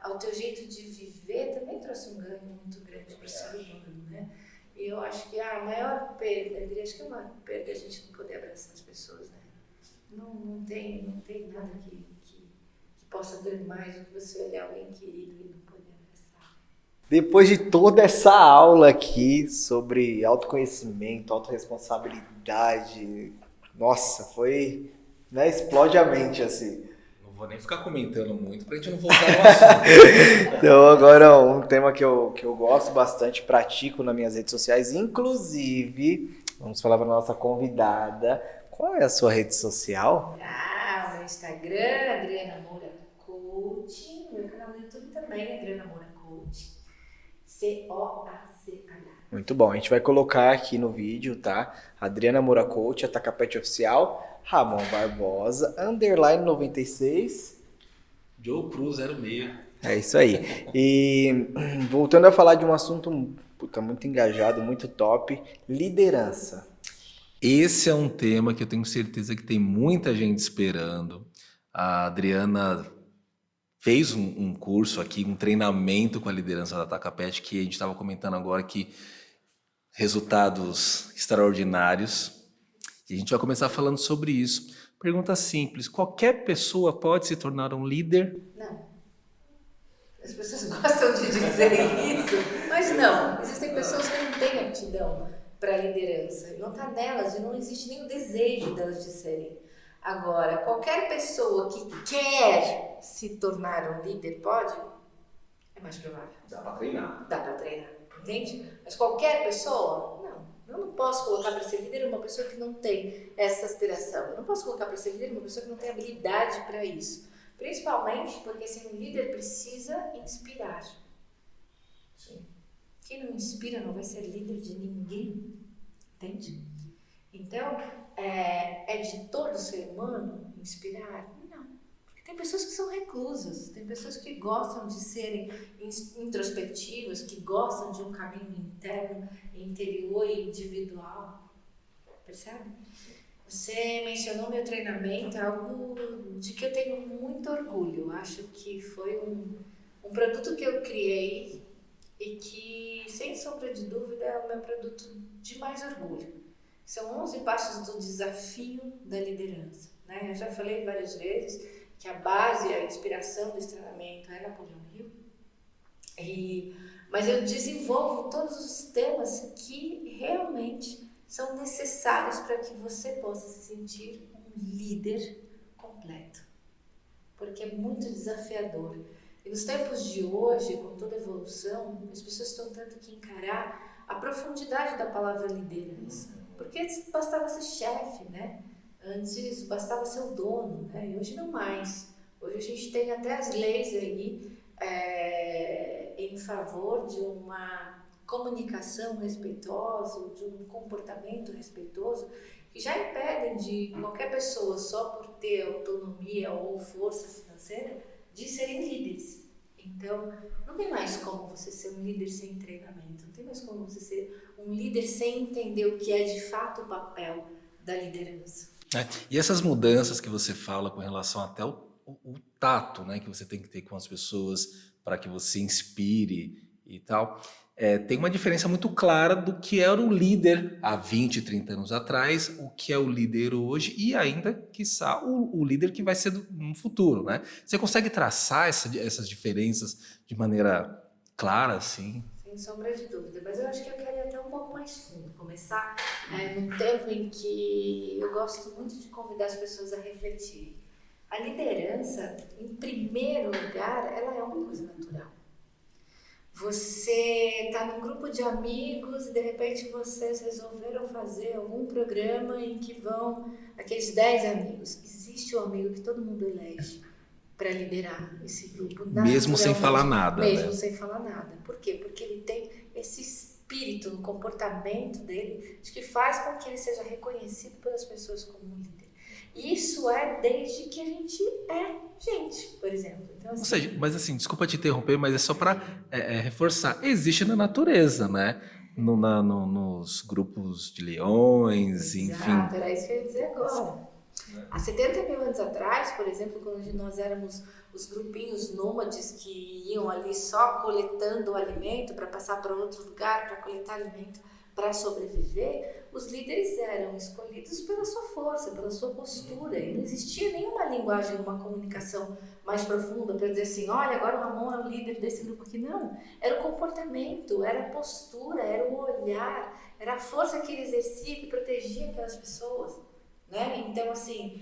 S3: ao teu jeito de viver, também trouxe um ganho muito grande para o ser humano, né? E eu acho que a maior perda, eu diria, acho que é uma perda a gente não poder abraçar as pessoas, né? Não tem nada que possa doer mais do que você olhar alguém querido e não poder abraçar.
S2: Depois de toda essa aula aqui sobre autoconhecimento, autorresponsabilidade, nossa, foi, né, explode a mente, assim.
S1: Não vou nem ficar comentando muito pra gente não voltar no assunto.
S2: Então, agora, um tema que eu gosto bastante, pratico nas minhas redes sociais, inclusive, vamos falar para nossa convidada, qual é a sua rede social?
S3: O meu Instagram, Adriana Moura Coach, meu canal no YouTube também, Adriana Moura Coach. COACH.
S2: Muito bom, a gente vai colocar aqui no vídeo, tá? Adriana Moura Coach, Atacapete Oficial, Ramon Barbosa, _ 96.
S1: Joe Cruz 06.
S2: É isso aí. E voltando a falar de um assunto muito engajado, muito top, liderança.
S1: Esse é um tema que eu tenho certeza que tem muita gente esperando. A Adriana fez um curso aqui, um treinamento com a liderança da Atacapete, que a gente estava comentando agora que resultados extraordinários. E a gente vai começar falando sobre isso. Pergunta simples, qualquer pessoa pode se tornar um líder?
S3: Não. As pessoas gostam de dizer isso, mas não. Existem pessoas que não têm aptidão para a liderança. Não está nelas e não existe nem o desejo delas de serem. Agora, qualquer pessoa que quer se tornar um líder pode? É mais provável.
S1: Dá para treinar.
S3: Dá para treinar, entende? Mas qualquer pessoa? Não. Eu não posso colocar para ser líder uma pessoa que não tem essa aspiração. Eu não posso colocar para ser líder uma pessoa que não tem habilidade para isso. Principalmente porque assim, um líder precisa inspirar. Sim. Quem não inspira não vai ser líder de ninguém. Entende? Então, é de todo ser humano inspirar? Não. Porque tem pessoas que são reclusas, tem pessoas que gostam de serem introspectivas, que gostam de um caminho interno, interior e individual. Percebe? Você mencionou meu treinamento, algo de que eu tenho muito orgulho. Eu acho que foi um produto que eu criei e que, sem sombra de dúvida, é o meu produto de mais orgulho. São 11 passos do desafio da liderança. Né? Eu já falei várias vezes que a base, a inspiração desse treinamento é Napoleão Hill. Mas eu desenvolvo todos os temas que realmente são necessários para que você possa se sentir um líder completo. Porque é muito desafiador. E nos tempos de hoje, com toda a evolução, as pessoas estão tendo que encarar a profundidade da palavra liderança. Porque antes bastava ser chefe, né? Antes bastava ser o dono, né? E hoje não mais. Hoje a gente tem até as leis aí em favor de uma comunicação respeitosa, de um comportamento respeitoso, que já impedem de qualquer pessoa, só por ter autonomia ou força financeira, de serem líderes. Então, não tem mais como você ser um líder sem treinamento, não tem mais como você ser um líder sem entender o que é de fato o papel da liderança.
S1: E essas mudanças que você fala com relação até o tato, né, que você tem que ter com as pessoas para que você inspire e tal, tem uma diferença muito clara do que era o líder há 20, 30 anos atrás, o que é o líder hoje e ainda, quiçá, o líder que vai ser no futuro, né? Você consegue traçar essas diferenças de maneira clara, assim?
S3: Sem sombra de dúvida, mas eu acho que eu quero ir até um pouco mais fundo, começar num tempo em que eu gosto muito de convidar as pessoas a refletir. A liderança, em primeiro lugar, ela é uma coisa natural. Você está num grupo de amigos e de repente vocês resolveram fazer algum programa em que vão aqueles 10 amigos. Existe um amigo que todo mundo elege para liderar esse grupo.
S1: Mesmo sem falar nada.
S3: Mesmo
S1: né?
S3: sem falar nada. Por quê? Porque ele tem esse espírito no comportamento dele de que faz com que ele seja reconhecido pelas pessoas como um líder. Isso é desde que a gente é gente, por exemplo. Então, assim,
S1: Ou seja, mas assim, desculpa te interromper, mas é só para reforçar. Existe na natureza, né? Nos grupos de leões, enfim.
S3: Exato, era isso que eu ia dizer agora. Há 70 mil anos atrás, por exemplo, quando nós éramos os grupinhos nômades que iam ali só coletando o alimento para passar para outro lugar, para coletar alimento para sobreviver, os líderes eram escolhidos pela sua força, pela sua postura, e não existia nenhuma linguagem, uma comunicação mais profunda para dizer assim, olha, agora o Ramon é o líder desse grupo aqui. Não, era o comportamento, era a postura, era o olhar, era a força que ele exercia, que protegia aquelas pessoas. Né? Então, assim,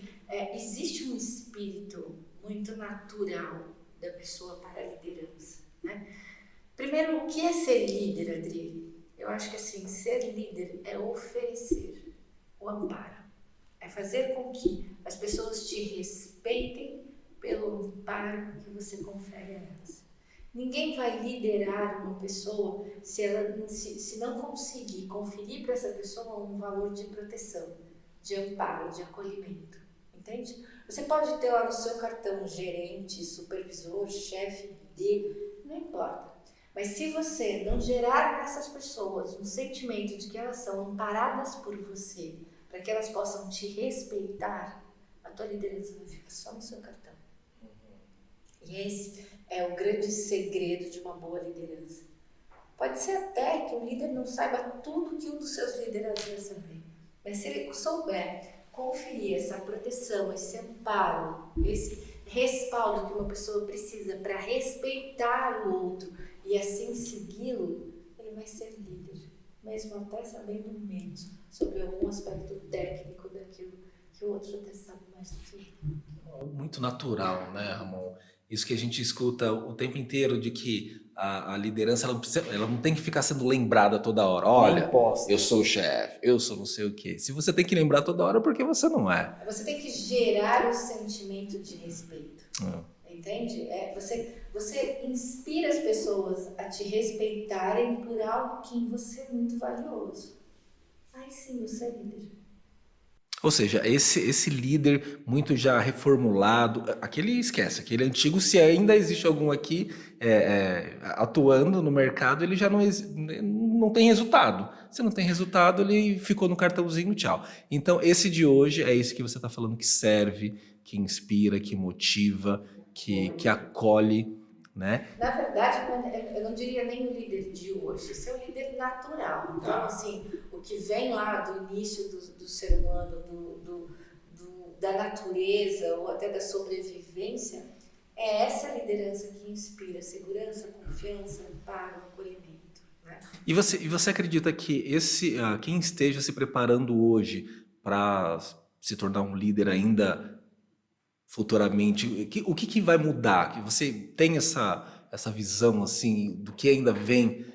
S3: existe um espírito muito natural da pessoa para a liderança. Né? Primeiro, o que é ser líder, Adri? Eu acho que assim, ser líder é oferecer o amparo. É fazer com que as pessoas te respeitem pelo amparo que você confere a elas. Ninguém vai liderar uma pessoa se não conseguir conferir para essa pessoa um valor de proteção, de amparo, de acolhimento, entende? Você pode ter lá no seu cartão gerente, supervisor, chefe não importa. Mas se você não gerar nessas pessoas um sentimento de que elas são amparadas por você, para que elas possam te respeitar, a tua liderança vai ficar só no seu cartão. E esse é o grande segredo de uma boa liderança. Pode ser até que o líder não saiba tudo que um dos seus liderados vai saber. Mas se ele souber conferir essa proteção, esse amparo, esse respaldo que uma pessoa precisa para respeitar o outro e assim segui-lo, ele vai ser líder, mesmo até sabendo menos sobre algum aspecto técnico daquilo que o outro até sabe mais do que ele.
S1: Muito natural, né, Ramon? Isso que a gente escuta o tempo inteiro de que a liderança ela não tem que ficar sendo lembrada toda hora.
S2: Nem
S1: Olha,
S2: imposta.
S1: eu sou o chefe, eu sou não sei o quê. Se você tem que lembrar toda hora, é porque você não é.
S3: Você tem que gerar o sentimento de respeito. Entende? Você inspira as pessoas a te respeitarem por algo que em você é muito valioso. Aí sim, você é líder.
S1: Ou seja, esse líder muito já reformulado, aquele aquele antigo, se ainda existe algum aqui atuando no mercado, ele já não tem resultado. Se não tem resultado, ele ficou no cartãozinho, tchau. Então, esse de hoje é esse que você está falando que serve, que inspira, que motiva, que acolhe, né?
S3: Na verdade, eu não diria nem o líder de hoje, esse é o líder natural. Então, assim, o que vem lá do início do ser humano, da natureza ou até da sobrevivência, é essa liderança que inspira segurança, confiança, amparo, acolhimento. Né?
S1: E você acredita que quem esteja se preparando hoje para se tornar um líder ainda futuramente, o que vai mudar? Que você tem essa visão assim do que ainda vem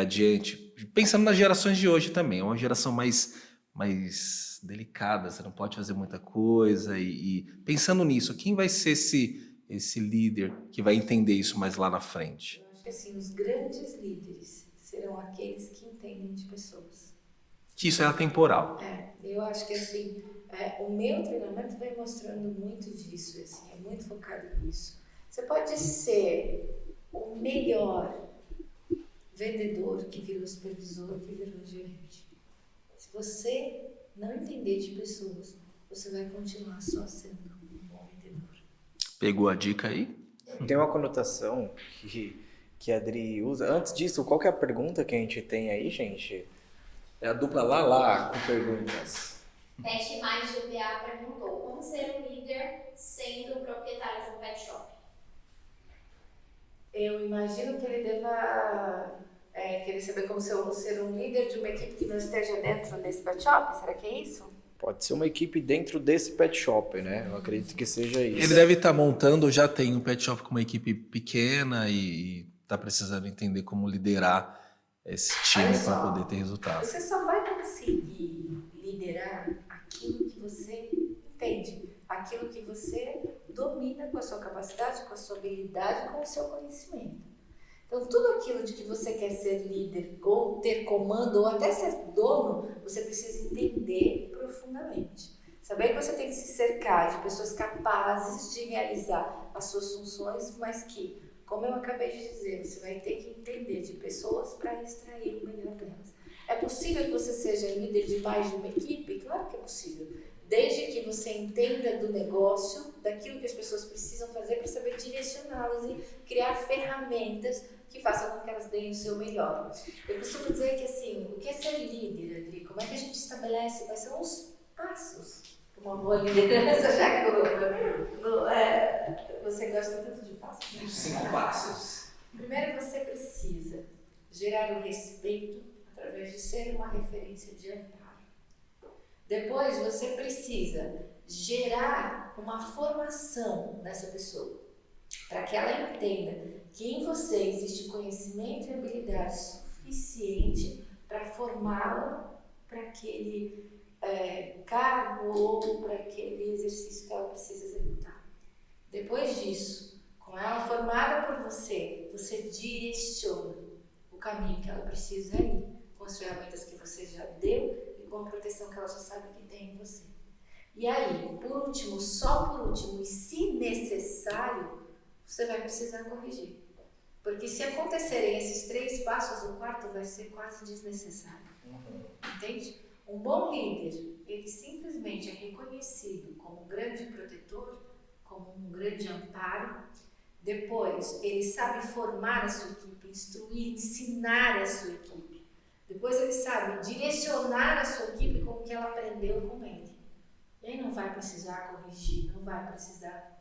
S1: adiante? Pensando nas gerações de hoje também, é uma geração mais delicada, você não pode fazer muita coisa e pensando nisso, quem vai ser esse líder que vai entender isso mais lá na frente?
S3: Eu acho que assim, os grandes líderes serão aqueles que entendem de pessoas.
S1: Que isso é atemporal.
S3: Eu acho que assim, o meu treinamento vem mostrando muito disso, assim, é muito focado nisso. Você pode ser o melhor vendedor que virou supervisor, que virou gerente. Se você não entender de pessoas, você vai continuar só sendo um bom vendedor.
S1: Pegou a dica aí?
S2: Tem uma conotação que a Adri usa. Antes disso, qual que é a pergunta que a gente tem aí, gente?
S1: É a dupla lá com perguntas.
S4: Pet Mais GPA perguntou: como ser um líder sendo proprietário de um pet shop?
S3: Eu imagino que ele deva querer saber como ser um líder de uma equipe que não esteja dentro desse pet shop. Será que é isso?
S2: Pode ser uma equipe dentro desse pet shop, né? Eu acredito que seja isso.
S1: Ele deve estar montando, já tem um pet shop com uma equipe pequena e está precisando entender como liderar esse time para poder ter resultado.
S3: Você só vai conseguir liderar aquilo que você entende, aquilo que você domina com a sua capacidade, com a sua habilidade, com o seu conhecimento. Então, tudo aquilo de que você quer ser líder, ou ter comando, ou até ser dono, você precisa entender profundamente. Saber que você tem que se cercar de pessoas capazes de realizar as suas funções, mas que, como eu acabei de dizer, você vai ter que entender de pessoas para extrair o melhor delas. É possível que você seja líder de mais de uma equipe? Claro que é possível. Desde que você entenda do negócio, daquilo que as pessoas precisam fazer para saber direcioná-las e criar ferramentas que façam com que elas deem o seu melhor. Eu costumo dizer que assim, o que é ser líder, Adri? Como é que a gente estabelece? Quais são os passos para uma boa liderança? Já que você gosta tanto de passos?
S1: Os 5 passos.
S3: Primeiro, você precisa gerar o respeito através de ser uma referência de amparo. Depois, você precisa gerar uma formação nessa pessoa, para que ela entenda que em você existe conhecimento e habilidade suficiente para formá-la para aquele cargo ou para aquele exercício que ela precisa executar. Depois disso, com ela formada por você, você direciona o caminho que ela precisa ir, com as ferramentas que você já deu e com a proteção que ela já sabe que tem em você. E aí, por último, só por último, e se necessário, você vai precisar corrigir. Porque se acontecerem esses 3 passos, o quarto vai ser quase desnecessário. Entende? Um bom líder, ele simplesmente é reconhecido como um grande protetor, como um grande amparo. Depois, ele sabe formar a sua equipe, instruir, ensinar a sua equipe. Depois, ele sabe direcionar a sua equipe com o que ela aprendeu com ele. E aí não vai precisar corrigir, não vai precisar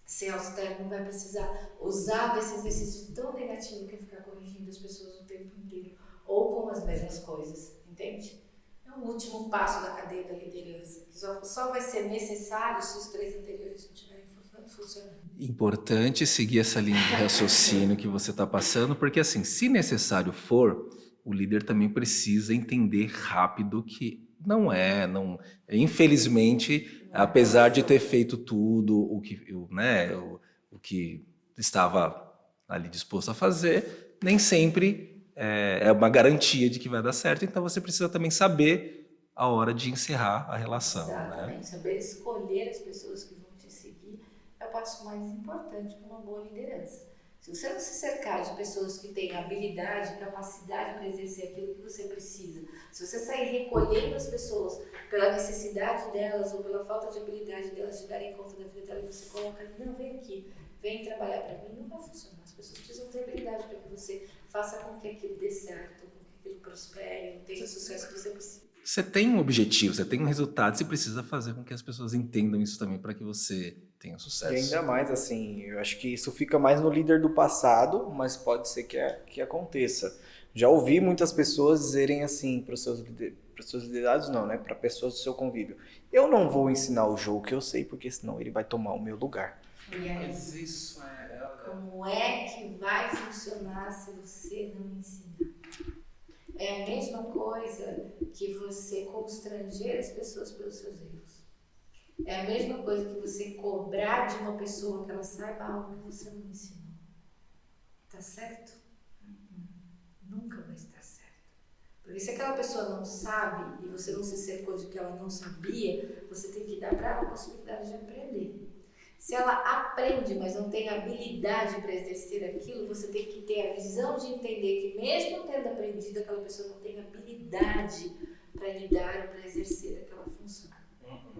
S3: ser austero, não vai precisar usar desse exercício tão negativo que é ficar corrigindo as pessoas o tempo inteiro ou com as mesmas coisas, entende? É o último passo da cadeia da liderança, que só vai ser necessário se os 3 anteriores não estiverem funcionando. não funciona.
S1: Importante seguir essa linha de raciocínio que você está passando, porque assim, se necessário for, o líder também precisa entender rápido que não, infelizmente, apesar de ter feito tudo o que estava ali disposto a fazer, nem sempre é uma garantia de que vai dar certo, então você precisa também saber a hora de encerrar a relação, né?
S3: Exatamente. Saber escolher as pessoas que vão te seguir é o passo mais importante para uma boa liderança. Se você não se cercar de pessoas que têm habilidade, capacidade para exercer aquilo que você precisa, se você sair recolhendo as pessoas pela necessidade delas ou pela falta de habilidade delas de darem conta da vida delas, e você coloca ali, não, vem aqui, vem trabalhar para mim, não vai funcionar. As pessoas precisam ter habilidade para que você faça com que aquilo dê certo, com que aquilo prospere, tenha o sucesso que você precisa.
S1: Você tem um objetivo, você tem um resultado, você precisa fazer com que as pessoas entendam isso também para que você tenha sucesso.
S2: E ainda mais, assim, eu acho que isso fica mais no líder do passado, mas pode ser que aconteça. Já ouvi muitas pessoas dizerem assim para os seus liderados, não, né? Para pessoas do seu convívio. Eu não vou ensinar o jogo que eu sei, porque senão ele vai tomar o meu lugar.
S3: E aí,
S1: isso
S3: como é que vai funcionar se você não ensinar? É a mesma coisa que você constranger as pessoas pelos seus erros. É a mesma coisa que você cobrar de uma pessoa que ela saiba algo que você não ensinou. Tá certo? Nunca vai estar certo. Porque se aquela pessoa não sabe e você não se cercou de que ela não sabia, você tem que dar para ela a possibilidade de aprender. Se ela aprende, mas não tem habilidade para exercer aquilo, você tem que ter a visão de entender que mesmo tendo aprendido, aquela pessoa não tem habilidade para lidar ou para exercer aquela função.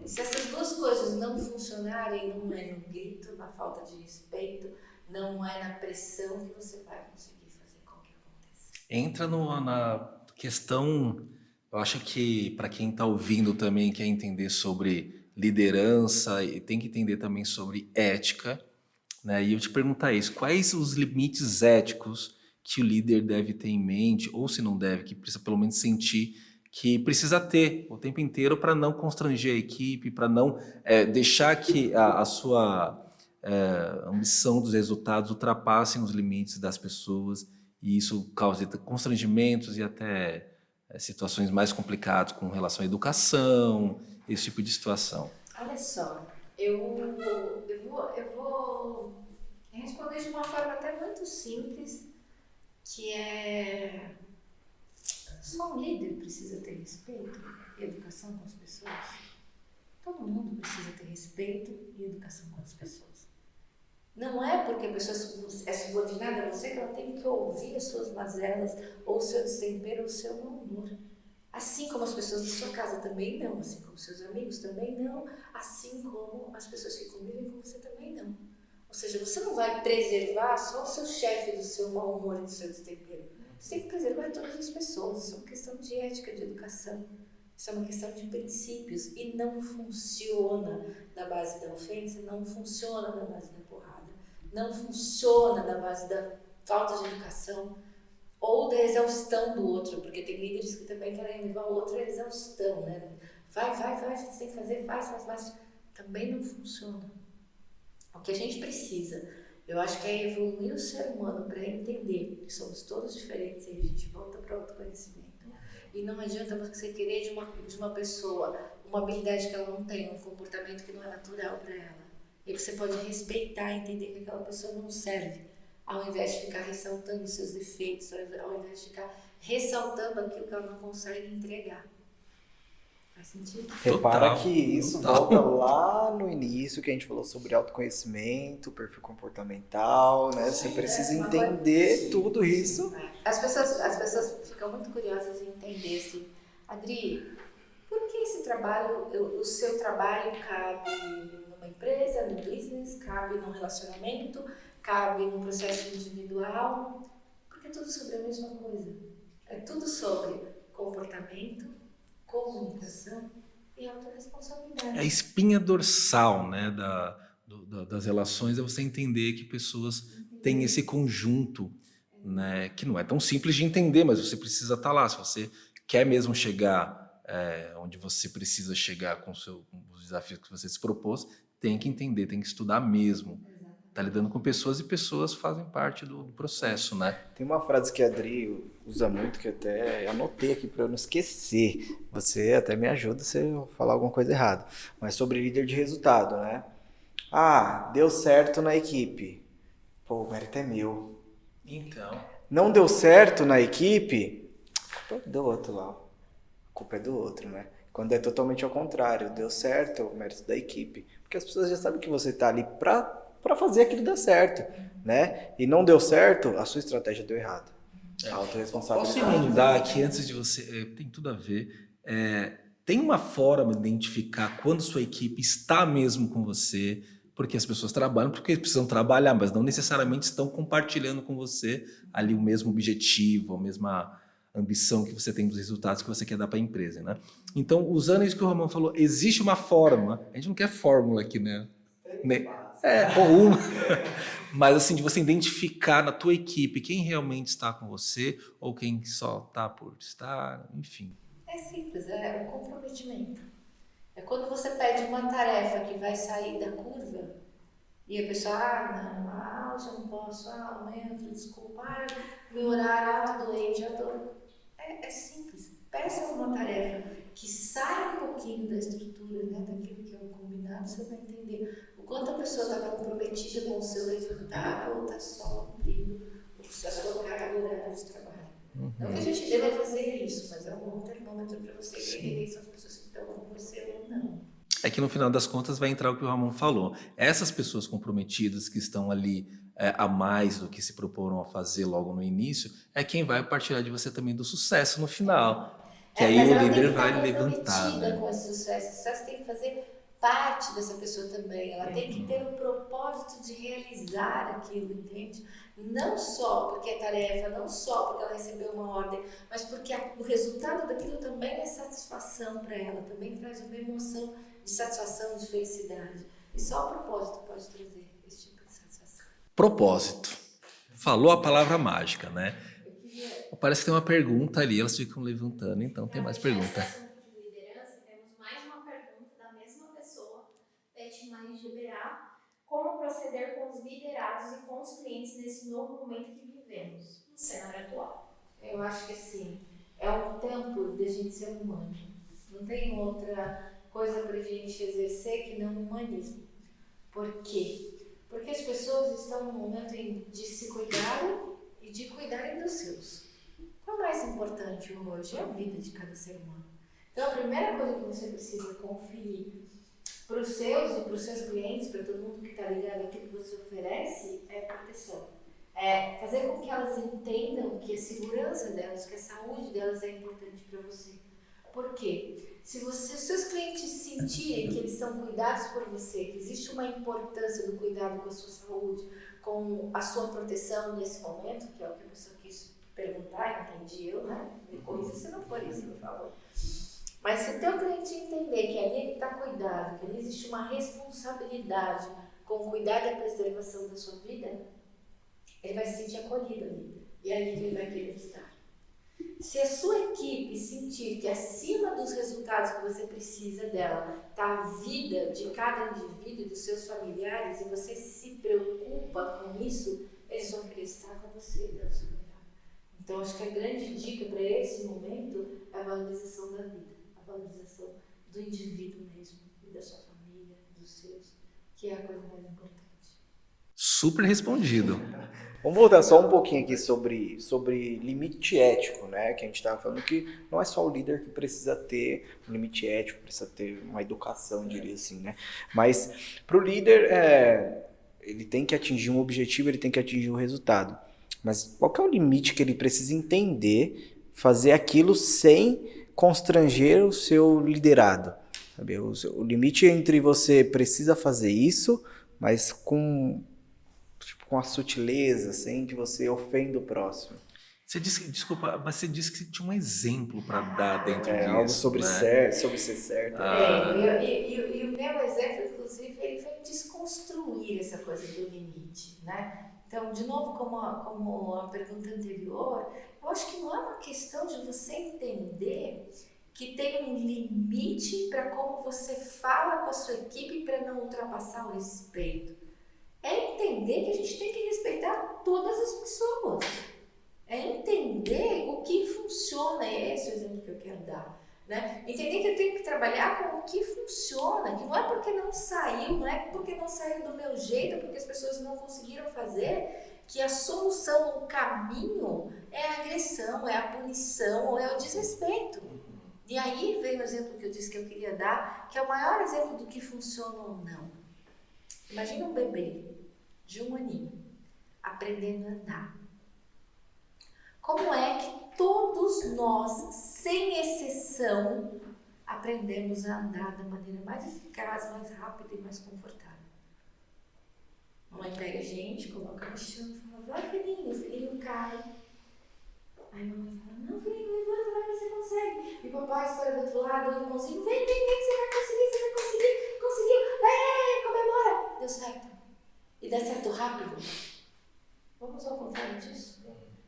S3: E se essas duas coisas não funcionarem, não é no grito, na falta de respeito, não é na pressão que você vai conseguir fazer com que aconteça.
S1: Entra na questão, eu acho que para quem está ouvindo também quer entender sobre liderança e tem que entender também sobre ética, né? E eu te perguntar isso, quais os limites éticos que o líder deve ter em mente, ou se não deve, que precisa pelo menos sentir que precisa ter o tempo inteiro para não constranger a equipe, para não deixar que a sua ambição dos resultados ultrapassem os limites das pessoas e isso cause constrangimentos e até situações mais complicadas com relação à educação, esse tipo de situação.
S3: Olha só, eu vou responder de uma forma até muito simples, que é só um líder precisa ter respeito e educação com as pessoas. Todo mundo precisa ter respeito e educação com as pessoas. Não é porque a pessoa é subordinada a você que ela tem que ouvir as suas mazelas, ou o seu destempero, ou o seu mau humor. Assim como as pessoas da sua casa também não, assim como seus amigos também não, assim como as pessoas que convivem com você também não. Ou seja, você não vai preservar só o seu chefe do seu mau humor e do seu destempero. Você tem que preservar todas as pessoas. Isso é uma questão de ética, de educação. Isso é uma questão de princípios. E não funciona na base da ofensa, não funciona na base da porrada, não funciona na base da falta de educação ou da exaustão do outro, porque tem líderes que também querem levar o outro à exaustão, né? Vai, você tem que fazer, faz. Também não funciona. O que a gente precisa, eu acho que é evoluir o ser humano para entender que somos todos diferentes e a gente volta para o autoconhecimento. E não adianta você querer de uma pessoa uma habilidade que ela não tem, um comportamento que não é natural para ela. E você pode respeitar e entender que aquela pessoa não serve, ao invés de ficar ressaltando os seus defeitos, ao invés de ficar ressaltando aquilo que ela não consegue entregar. Faz sentido?
S2: Repara que isso volta lá no início, que a gente falou sobre autoconhecimento, perfil comportamental, né? Você precisa entender tudo isso.
S3: As pessoas ficam muito curiosas em entender assim, Adri, por que esse trabalho, o seu trabalho cabe numa empresa, no business, cabe num relacionamento, cabe num processo individual? Porque é tudo sobre a mesma coisa. É tudo sobre comportamento, comunicação e autorresponsabilidade.
S1: A espinha dorsal, né, das relações é você entender que pessoas têm esse conjunto, né, que não é tão simples de entender, mas você precisa estar lá. Se você quer mesmo chegar onde você precisa chegar com os desafios que você se propôs, tem que entender, tem que estudar mesmo. Tá lidando com pessoas e pessoas fazem parte do processo, né?
S2: Tem uma frase que a Adri usa muito, que eu até anotei aqui para eu não esquecer. Você até me ajuda se eu falar alguma coisa errada. Mas sobre líder de resultado, né? Ah, deu certo na equipe. Pô, o mérito é meu.
S1: Então,
S2: Não deu certo na equipe, a culpa é do outro lá. A culpa é do outro, né? Quando é totalmente ao contrário, deu certo, é o mérito da equipe. Porque as pessoas já sabem que você tá ali pra fazer aquilo dar certo, né? E não deu certo, a sua estratégia deu errado. A
S1: posso
S2: autorresponsabilidade.
S1: emendar aqui antes de você. Tem tudo a ver. Tem uma forma de identificar quando sua equipe está mesmo com você, porque as pessoas trabalham porque precisam trabalhar, mas não necessariamente estão compartilhando com você ali o mesmo objetivo, a mesma ambição que você tem dos resultados que você quer dar para a empresa, né? Então, usando isso que o Romão falou, existe uma forma. A gente não quer fórmula aqui, né? Ou uma. Mas assim, de você identificar na tua equipe quem realmente está com você ou quem só está por estar, enfim.
S3: É simples, é o comprometimento. É quando você pede uma tarefa que vai sair da curva e a pessoa, hoje eu não posso, amanhã eu desculpa, meu horário, tô doente, eu tô... É simples. Peça uma tarefa que saia um pouquinho da estrutura, né, daquilo que é o combinado, você vai entender o quanto a pessoa está comprometida com o seu resultado ou está só cumprindo a sua carga horária de trabalho. Não que a gente deva fazer isso, mas é um bom termômetro para você entender se as pessoas que estão com você ou não.
S1: É que no final das contas vai entrar o que o Ramon falou. Essas pessoas comprometidas que estão ali a mais do que se proporam a fazer logo no início, é quem vai partilhar de você também do sucesso no final. Que aí
S3: Mas
S1: o
S3: ela tem
S1: líder
S3: que
S1: vai
S3: estar
S1: levantar,
S3: comprometida
S1: né?
S3: com esse sucesso. O sucesso tem que fazer parte dessa pessoa também. Ela tem que ter o propósito de realizar aquilo, entende? Não só porque é tarefa, não só porque ela recebeu uma ordem, mas porque o resultado daquilo também é satisfação para ela, também traz uma emoção de satisfação, de felicidade. E só o propósito pode trazer esse tipo de satisfação.
S1: Propósito. Falou a palavra mágica, né? Parece que tem uma pergunta ali, elas ficam levantando, então tem mais pergunta.
S4: Nesse assunto de liderança, temos mais uma pergunta da mesma pessoa, Beth Mais GBA. Como proceder com os liderados e com os clientes nesse novo momento que vivemos, no cenário atual?
S3: Eu acho que assim, é um tempo de a gente ser humano. Não tem outra coisa para a gente exercer que não o humanismo. Por quê? Porque as pessoas estão no momento de se cuidarem e de cuidarem dos seus. O mais importante hoje é a vida de cada ser humano. Então, a primeira coisa que você precisa conferir para os seus e para os seus clientes, para todo mundo que está ligado àquilo que você oferece, é proteção. É fazer com que elas entendam que a segurança delas, que a saúde delas é importante para você. Por quê? Se os seus clientes sentirem que eles são cuidados por você, que existe uma importância do cuidado com a sua saúde, com a sua proteção nesse momento, que é o que a pessoa quis perguntar, entendi eu, né? Me corrija se não for isso, por favor. Mas se o teu cliente entender que ali ele está cuidado, que ali existe uma responsabilidade com o cuidado e a preservação da sua vida, ele vai se sentir acolhido ali. E é ali que ele vai querer estar. Se a sua equipe sentir que acima dos resultados que você precisa dela está a vida de cada indivíduo e dos seus familiares, e você se preocupa com isso, eles vão querer estar com você, dando o seu melhor. Então, acho que a grande dica para esse momento é a valorização da vida. Valorização do indivíduo mesmo, e da sua família, dos seus, que é a coisa mais importante.
S1: Super respondido.
S2: Vamos voltar só um pouquinho aqui sobre limite ético, né? Que a gente estava falando que não é só o líder que precisa ter um limite ético, precisa ter uma educação, diria assim, né? Mas para o líder, ele tem que atingir um objetivo, ele tem que atingir um resultado. Mas qual que é o limite que ele precisa entender, fazer aquilo sem constranger o seu liderado? Sabe? O limite entre você precisa fazer isso, mas com a sutileza, sem que você ofenda o próximo.
S1: Você disse, desculpa, mas você disse que tinha um exemplo para dar dentro disso,
S2: algo sobre
S1: né?
S2: certo, sobre ser certo.
S3: E o meu exemplo, inclusive, ele foi desconstruir essa coisa do limite, né? Então, de novo, como a pergunta anterior, eu acho que não é uma questão de você entender que tem um limite para como você fala com a sua equipe para não ultrapassar o respeito. É entender que a gente tem que respeitar todas as pessoas. É entender o que funciona, esse é o exemplo que eu quero dar. Né? Entender que eu tenho que trabalhar com o que funciona, que não é porque não saiu, não é porque não saiu do meu jeito, porque as pessoas não conseguiram fazer, que a solução, o caminho é a agressão, é a punição ou é o desrespeito. E aí vem o exemplo que eu disse que eu queria dar, que é o maior exemplo do que funciona ou não. Imagina um bebê de 1 aninho aprendendo a andar. Como é que todos nós, sem exceção, aprendemos a andar da maneira mais eficaz, mais rápida e mais confortável? Mamãe pega a gente, coloca no chão e fala, vai filhinho, o filhinho cai. Aí a mamãe fala, não filhinho, levanta, vai, você consegue. E o papai espera do outro lado, o irmãozinho, vem, você vai conseguir, conseguiu, comemora. Deu certo. E dá certo rápido. Vamos ao contrário disso?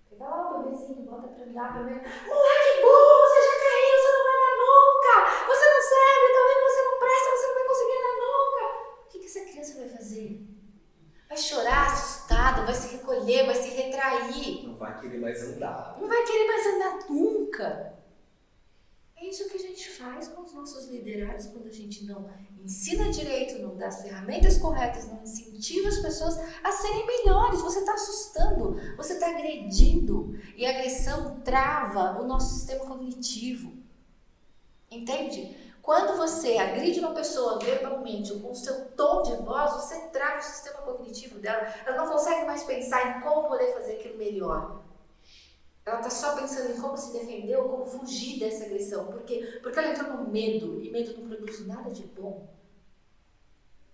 S3: Pega lá o bebezinho, bota pra andar primeiro. Moleque burro, você já caiu, você não vai andar nunca. Você não serve, também você não presta, você não vai conseguir andar nunca. O que essa criança vai fazer? Vai chorar assustado, vai se recolher, vai se retrair.
S1: Não vai querer mais andar.
S3: Não vai querer mais andar nunca. É isso que a gente faz com os nossos liderados quando a gente não ensina direito, não dá as ferramentas corretas, não incentiva as pessoas a serem melhores. Você está assustando, você está agredindo. E a agressão trava o nosso sistema cognitivo. Entende? Quando você agride uma pessoa verbalmente ou com o seu tom de voz, você trava o sistema cognitivo dela. Ela não consegue mais pensar em como poder fazer aquilo melhor. Ela está só pensando em como se defender ou como fugir dessa agressão. Por quê? Porque ela entrou no medo, e medo não produz nada de bom.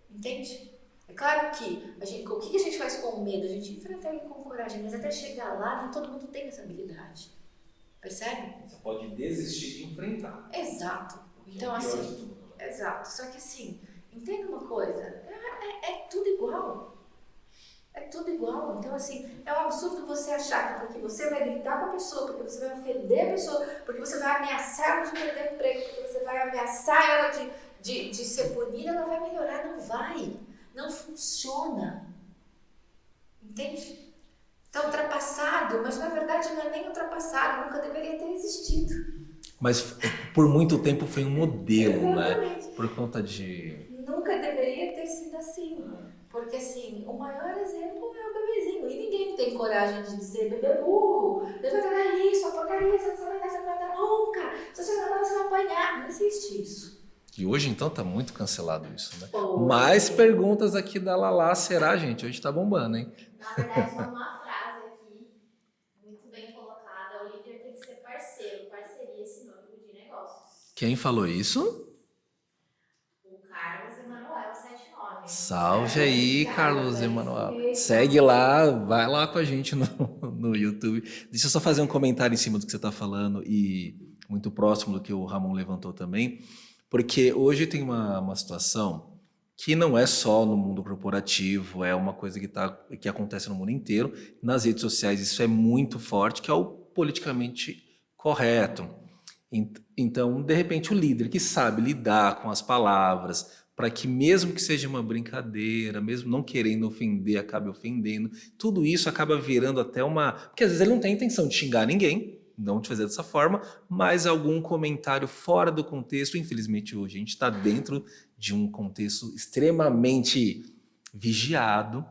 S3: Entende? É claro que o que a gente faz com o medo? A gente enfrenta ele com coragem, mas até chegar lá, nem todo mundo tem essa habilidade. Percebe?
S1: Você pode desistir de enfrentar.
S3: Exato. Então, assim, exato. Só que assim, entenda uma coisa, é tudo igual. É tudo igual. Então, assim, é um absurdo você achar que porque você vai gritar com a pessoa, porque você vai ofender a pessoa, porque você vai ameaçar ela de perder o emprego, porque você vai ameaçar ela de ser punida, ela vai melhorar. Não vai. Não funciona. Entende? Está ultrapassado, mas na verdade não é nem ultrapassado, nunca deveria ter existido.
S1: Mas por muito tempo foi um modelo,
S3: Exatamente.
S1: né? Por conta de...
S3: Nunca deveria ter sido assim. Porque, assim, o maior exemplo é o bebezinho. E ninguém tem coragem de dizer, bebê burro, levanta daí, sua porcaria, você não vai dar nunca. Se você não andar, você vai apanhar. Não existe isso.
S1: E hoje, então, tá muito cancelado isso, né?
S3: Pô.
S1: Mais perguntas aqui da Lala. Será, gente? Hoje tá bombando, hein?
S4: Na verdade, uma frase aqui, muito bem colocada, o líder tem que ser parceiro. Parceria é sinônimo de negócios.
S1: Quem falou isso?
S4: O Carlos Emanuel 79.
S1: Salve aí, Carlos Emanuel. Segue lá, vai lá com a gente no YouTube. Deixa eu só fazer um comentário em cima do que você está falando e muito próximo do que o Ramon levantou também, porque hoje tem uma situação que não é só no mundo corporativo, é uma coisa que acontece no mundo inteiro. Nas redes sociais isso é muito forte, que é o politicamente correto. Então, de repente, o líder que sabe lidar com as palavras, para que mesmo que seja uma brincadeira, mesmo não querendo ofender, acabe ofendendo, tudo isso acaba virando até uma... Porque às vezes ele não tem intenção de xingar ninguém, não de fazer dessa forma, mas algum comentário fora do contexto. Infelizmente, hoje a gente está dentro de um contexto extremamente vigiado,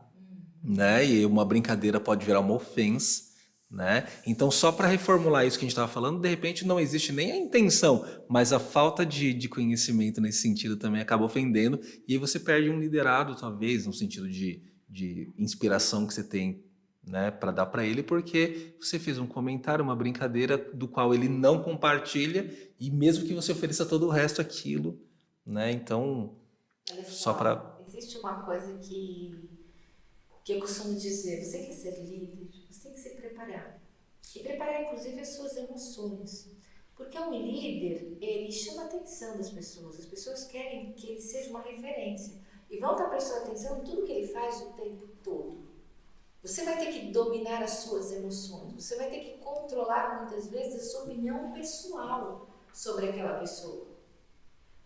S1: né? E uma brincadeira pode virar uma ofensa, né? Então, só para reformular isso que a gente estava falando, de repente não existe nem a intenção, mas a falta de conhecimento nesse sentido também acaba ofendendo, e aí você perde um liderado, talvez, no sentido de inspiração que você tem, né, para dar para ele, porque você fez um comentário, uma brincadeira do qual ele não compartilha, e mesmo que você ofereça todo o resto aquilo, né? Então,
S3: Olha
S1: só para...
S3: Existe uma coisa que eu costumo dizer, você quer ser líder, você tem que se preparar. E preparar, inclusive, as suas emoções. Porque um líder, ele chama a atenção das pessoas. As pessoas querem que ele seja uma referência. E vão estar prestando atenção em tudo que ele faz o tempo todo. Você vai ter que dominar as suas emoções. Você vai ter que controlar, muitas vezes, a sua opinião pessoal. sobre aquela pessoa.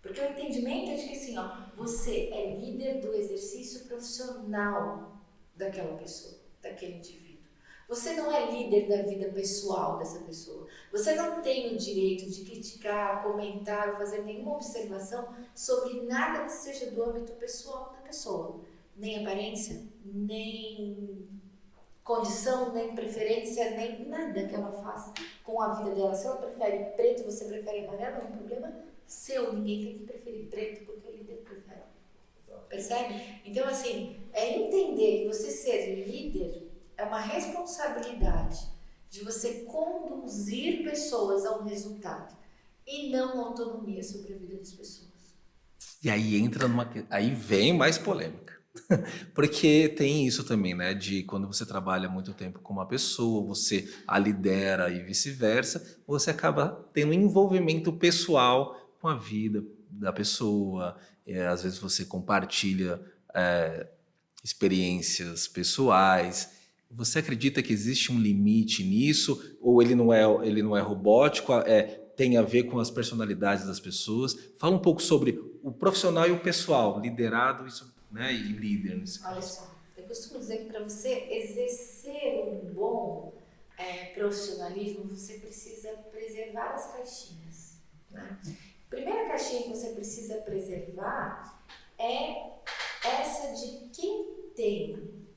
S3: Porque o entendimento é de que assim, ó, você é líder do exercício profissional daquela pessoa, daquele indivíduo. Você não é líder da vida pessoal dessa pessoa. Você não tem o direito de criticar, comentar ou fazer nenhuma observação sobre nada que seja do âmbito pessoal da pessoa. Nem aparência, nem condição, nem preferência, nem nada que ela faça com a vida dela. Se ela prefere preto, você prefere amarelo, é um problema seu. Ninguém tem que preferir preto porque o líder prefere. Percebe? Então, assim, é entender que você ser líder é uma responsabilidade de você conduzir pessoas a um resultado e não autonomia sobre a vida das pessoas.
S1: E aí aí vem mais polêmica. Porque tem isso também, né? De quando você trabalha muito tempo com uma pessoa, você a lidera e vice-versa, você acaba tendo envolvimento pessoal com a vida da pessoa. Às vezes você compartilha experiências pessoais. Você acredita que existe um limite nisso? Ou ele não é robótico? Tem a ver com as personalidades das pessoas? Fala um pouco sobre o profissional e o pessoal, liderado isso, né, e líder nesse caso.
S3: Olha só, eu costumo dizer que para você exercer um bom profissionalismo, você precisa preservar as caixinhas. Né? A primeira caixinha que você precisa preservar é essa de quem tem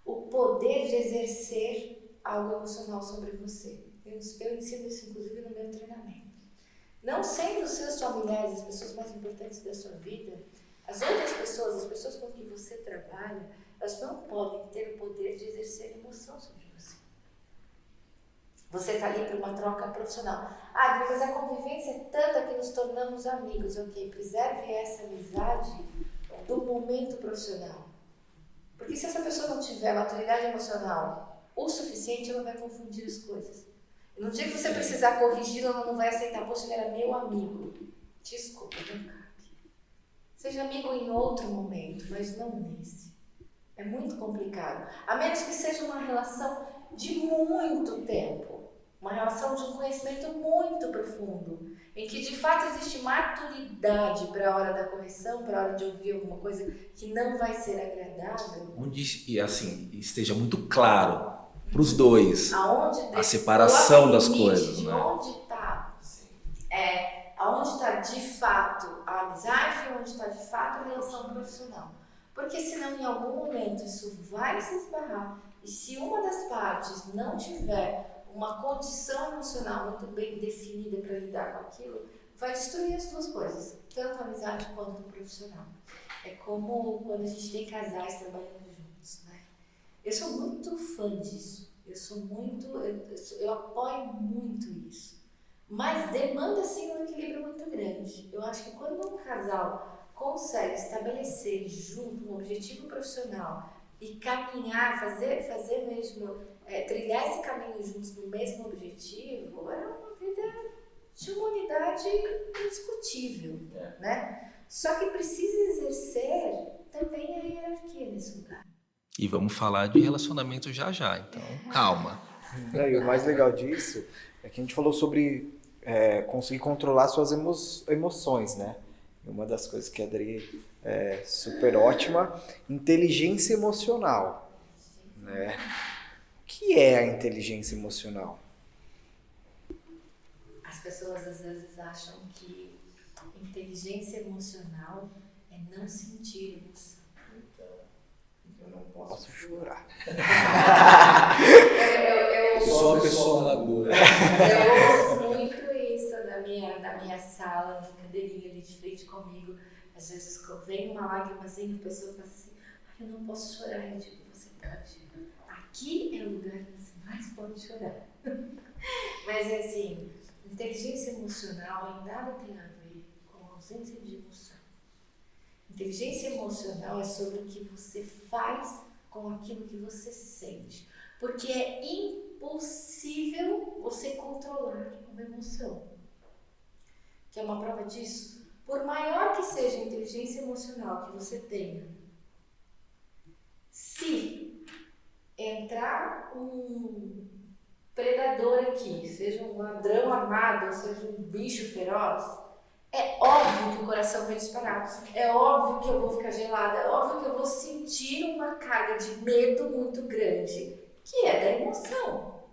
S3: o poder de exercer algo emocional sobre você. Eu ensino isso, inclusive, no meu treinamento. Não sendo os seus familiares as pessoas mais importantes da sua vida, as outras pessoas, as pessoas com quem você trabalha, elas não podem ter o poder de exercer emoção sobre você. Você está ali para uma troca profissional. Adri, mas a convivência é tanta que nos tornamos amigos. Ok, preserve essa amizade do momento profissional. Porque se essa pessoa não tiver maturidade emocional o suficiente, ela vai confundir as coisas. E no dia que você precisar corrigi-la, ela não vai aceitar. Poxa, ele era meu amigo. Desculpa, não cabe. Seja amigo em outro momento, mas não nesse. É muito complicado. A menos que seja uma relação de muito tempo. Uma relação de um conhecimento muito profundo. Em que de fato existe maturidade para a hora da correção, para a hora de ouvir alguma coisa que não vai ser agradável.
S1: Onde assim, esteja muito claro para os dois a separação das coisas.
S3: De
S1: né?
S3: onde está aonde está de fato a amizade e onde está de fato a relação profissional. Porque senão em algum momento isso vai se esbarrar e se uma das partes não tiver uma condição emocional muito bem definida para lidar com aquilo, vai destruir as duas coisas, tanto a amizade quanto o profissional. É como quando a gente tem casais trabalhando juntos, né? Eu sou muito fã disso, eu apoio muito isso. Mas demanda sim um equilíbrio muito grande. Eu acho que quando um casal consegue estabelecer junto um objetivo profissional e caminhar, fazer mesmo, trilhar esse caminho juntos no mesmo objetivo, é uma vida de uma unidade indiscutível, né? Só que precisa exercer também a hierarquia nesse lugar.
S1: E vamos falar de relacionamento já, então calma.
S2: E o mais legal disso é que a gente falou sobre conseguir controlar suas emoções, né? Uma das coisas que a Adri é super ótima, inteligência emocional, né? O que é a inteligência emocional?
S3: As pessoas às vezes acham que inteligência emocional é não sentir emoção.
S2: Eu não posso chorar.
S3: Eu
S1: Sou uma pessoa madura.
S3: Eu ouço muito isso na minha sala, na cadeirinha ali de frente comigo. Às vezes vem uma lágrimazinha, a pessoa fala assim, eu não posso chorar. Eu digo, você pode. Aqui é o lugar que você mais pode chorar. Mas é assim, inteligência emocional em nada tem a ver com ausência de emoção. Inteligência emocional é sobre o que você faz com aquilo que você sente. Porque é impossível você controlar uma emoção. Que é uma prova disso? Por maior que seja a inteligência emocional que você tenha, se entrar um predador aqui, seja um ladrão armado, ou seja um bicho feroz, é óbvio que o coração vai disparar, é óbvio que eu vou ficar gelada, é óbvio que eu vou sentir uma carga de medo muito grande, que é da emoção.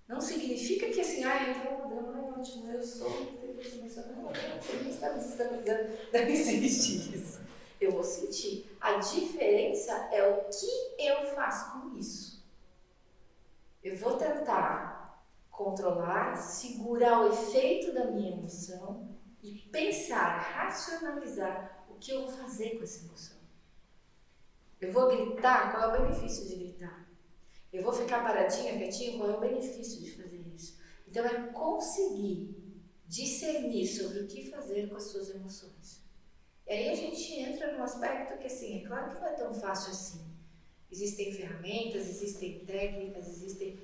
S3: Não significa que assim, entra um ladrão, ótimo, eu sou, você está me desestabilizando, não existe isso. Eu vou sentir. A diferença é o que eu faço com isso. Eu vou tentar controlar, segurar o efeito da minha emoção e pensar, racionalizar o que eu vou fazer com essa emoção. Eu vou gritar, qual é o benefício de gritar? Eu vou ficar paradinha, quietinha, qual é o benefício de fazer isso? Então é conseguir discernir sobre o que fazer com as suas emoções. E aí a gente entra num aspecto que assim, é claro que não é tão fácil assim. Existem ferramentas, existem técnicas, existem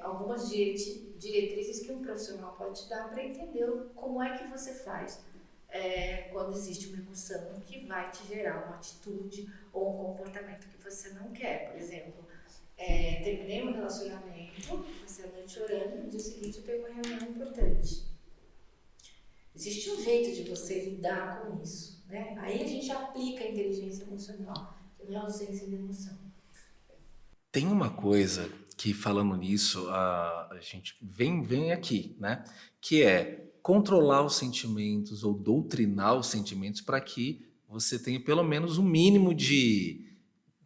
S3: algumas diretrizes que um profissional pode te dar para entender como é que você faz quando existe uma emoção que vai te gerar uma atitude ou um comportamento que você não quer. Por exemplo, terminei um relacionamento, passei a noite chorando, no dia seguinte eu tenho uma reunião importante. Existe um jeito de você lidar com isso, né? Aí a gente aplica a inteligência emocional, que não é a ausência de emoção.
S1: Tem uma coisa que, falando nisso, a gente vem aqui, né? Que é controlar os sentimentos ou doutrinar os sentimentos para que você tenha pelo menos um mínimo de,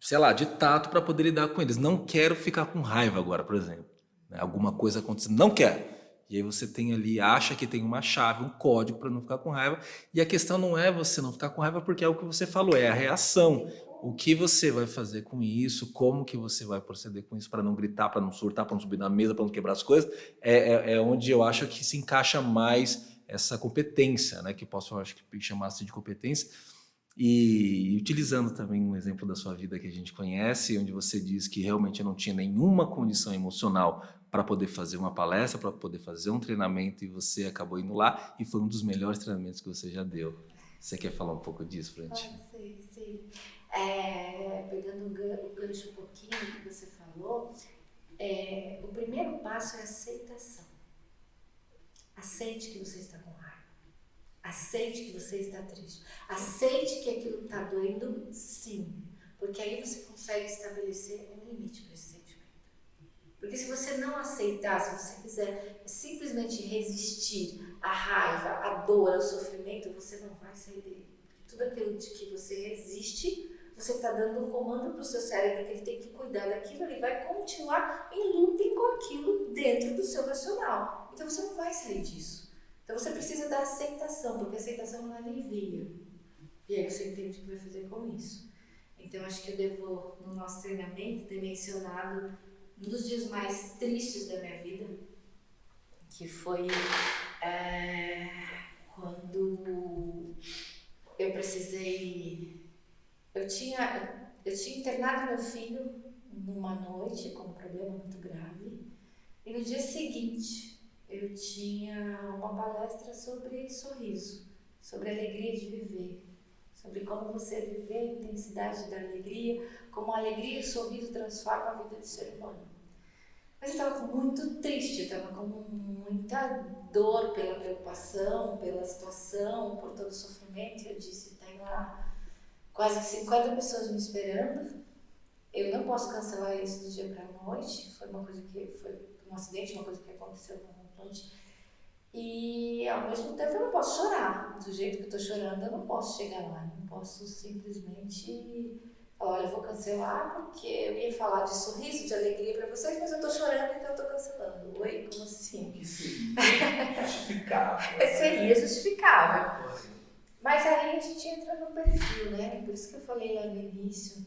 S1: sei lá, de tato para poder lidar com eles. Não quero ficar com raiva agora, por exemplo. Né? Alguma coisa acontecendo, não quero. E aí você tem ali, acha que tem uma chave, um código para não ficar com raiva. E a questão não é você não ficar com raiva porque é o que você falou, é a reação. O que você vai fazer com isso, como que você vai proceder com isso para não gritar, para não surtar, para não subir na mesa, para não quebrar as coisas, é onde eu acho que se encaixa mais essa competência, né? Que posso, acho que chamar assim de competência. E utilizando também um exemplo da sua vida que a gente conhece, onde você diz que realmente não tinha nenhuma condição emocional para poder fazer uma palestra, para poder fazer um treinamento, e você acabou indo lá e foi um dos melhores treinamentos que você já deu. Você quer falar um pouco disso pra gente?
S3: Sim. Pegando o gancho um pouquinho que você falou, o primeiro passo é a aceitação. Aceite que você está com raiva. Aceite que você está triste. Aceite que aquilo está doendo, sim. Porque aí você consegue estabelecer um limite para esse sentimento. Porque se você não aceitar, se você quiser simplesmente resistir à raiva, à dor, ao sofrimento, você não vai sair dele. Tudo aquilo de que você resiste, você está dando um comando para o seu cérebro que ele tem que cuidar daquilo, ele vai continuar em looping com aquilo dentro do seu racional. Então você não vai sair disso. Então você precisa da aceitação, porque a aceitação não alivia. E aí você entende o que vai fazer com isso. Então acho que eu devo, no nosso treinamento, ter mencionado um dos dias mais tristes da minha vida, que foi quando eu precisei... Eu tinha internado meu filho numa noite com um problema muito grave, e no dia seguinte eu tinha uma palestra sobre sorriso, sobre a alegria de viver, sobre como você viver a intensidade da alegria, como a alegria e o sorriso transformam a vida do ser humano. Mas eu estava muito triste, eu estava com muita dor pela preocupação, pela situação, por todo o sofrimento, e eu disse, tem lá quase 50 pessoas me esperando, eu não posso cancelar isso do dia para a noite, foi uma coisa que foi um acidente, uma coisa que aconteceu na noite, e ao mesmo tempo eu não posso chorar, do jeito que eu estou chorando eu não posso chegar lá, eu não posso simplesmente falar, olha, eu vou cancelar porque eu ia falar de sorriso, de alegria para vocês, mas eu estou chorando, então eu estou cancelando. Oi, como assim?
S1: Que seria justificável.
S3: Seria justificável. Mas aí a gente entra no perfil, né? Por isso que eu falei lá no início,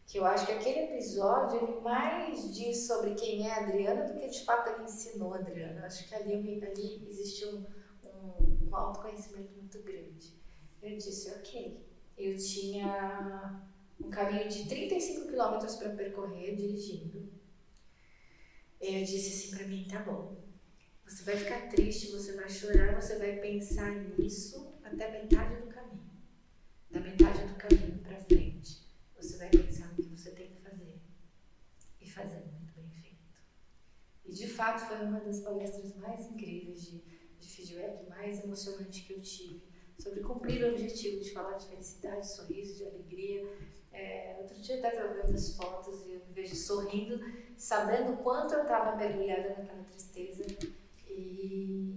S3: que eu acho que aquele episódio ele mais diz sobre quem é a Adriana do que de fato ele ensinou a Adriana. Eu acho que ali existiu um autoconhecimento muito grande. Eu disse, ok, eu tinha um caminho de 35 quilômetros para percorrer dirigindo. Eu disse assim para mim, tá bom, você vai ficar triste, você vai chorar, você vai pensar nisso até metade do caminho. Da metade do caminho para frente, você vai pensar no que você tem que fazer. E fazer muito bem feito. fato foi uma das palestras mais incríveis de feedback, mais emocionante que eu tive, sobre cumprir o objetivo de falar de felicidade, de sorriso, de alegria. Outro dia eu estava vendo as fotos e eu me vejo sorrindo, sabendo o quanto eu estava mergulhada naquela tristeza. E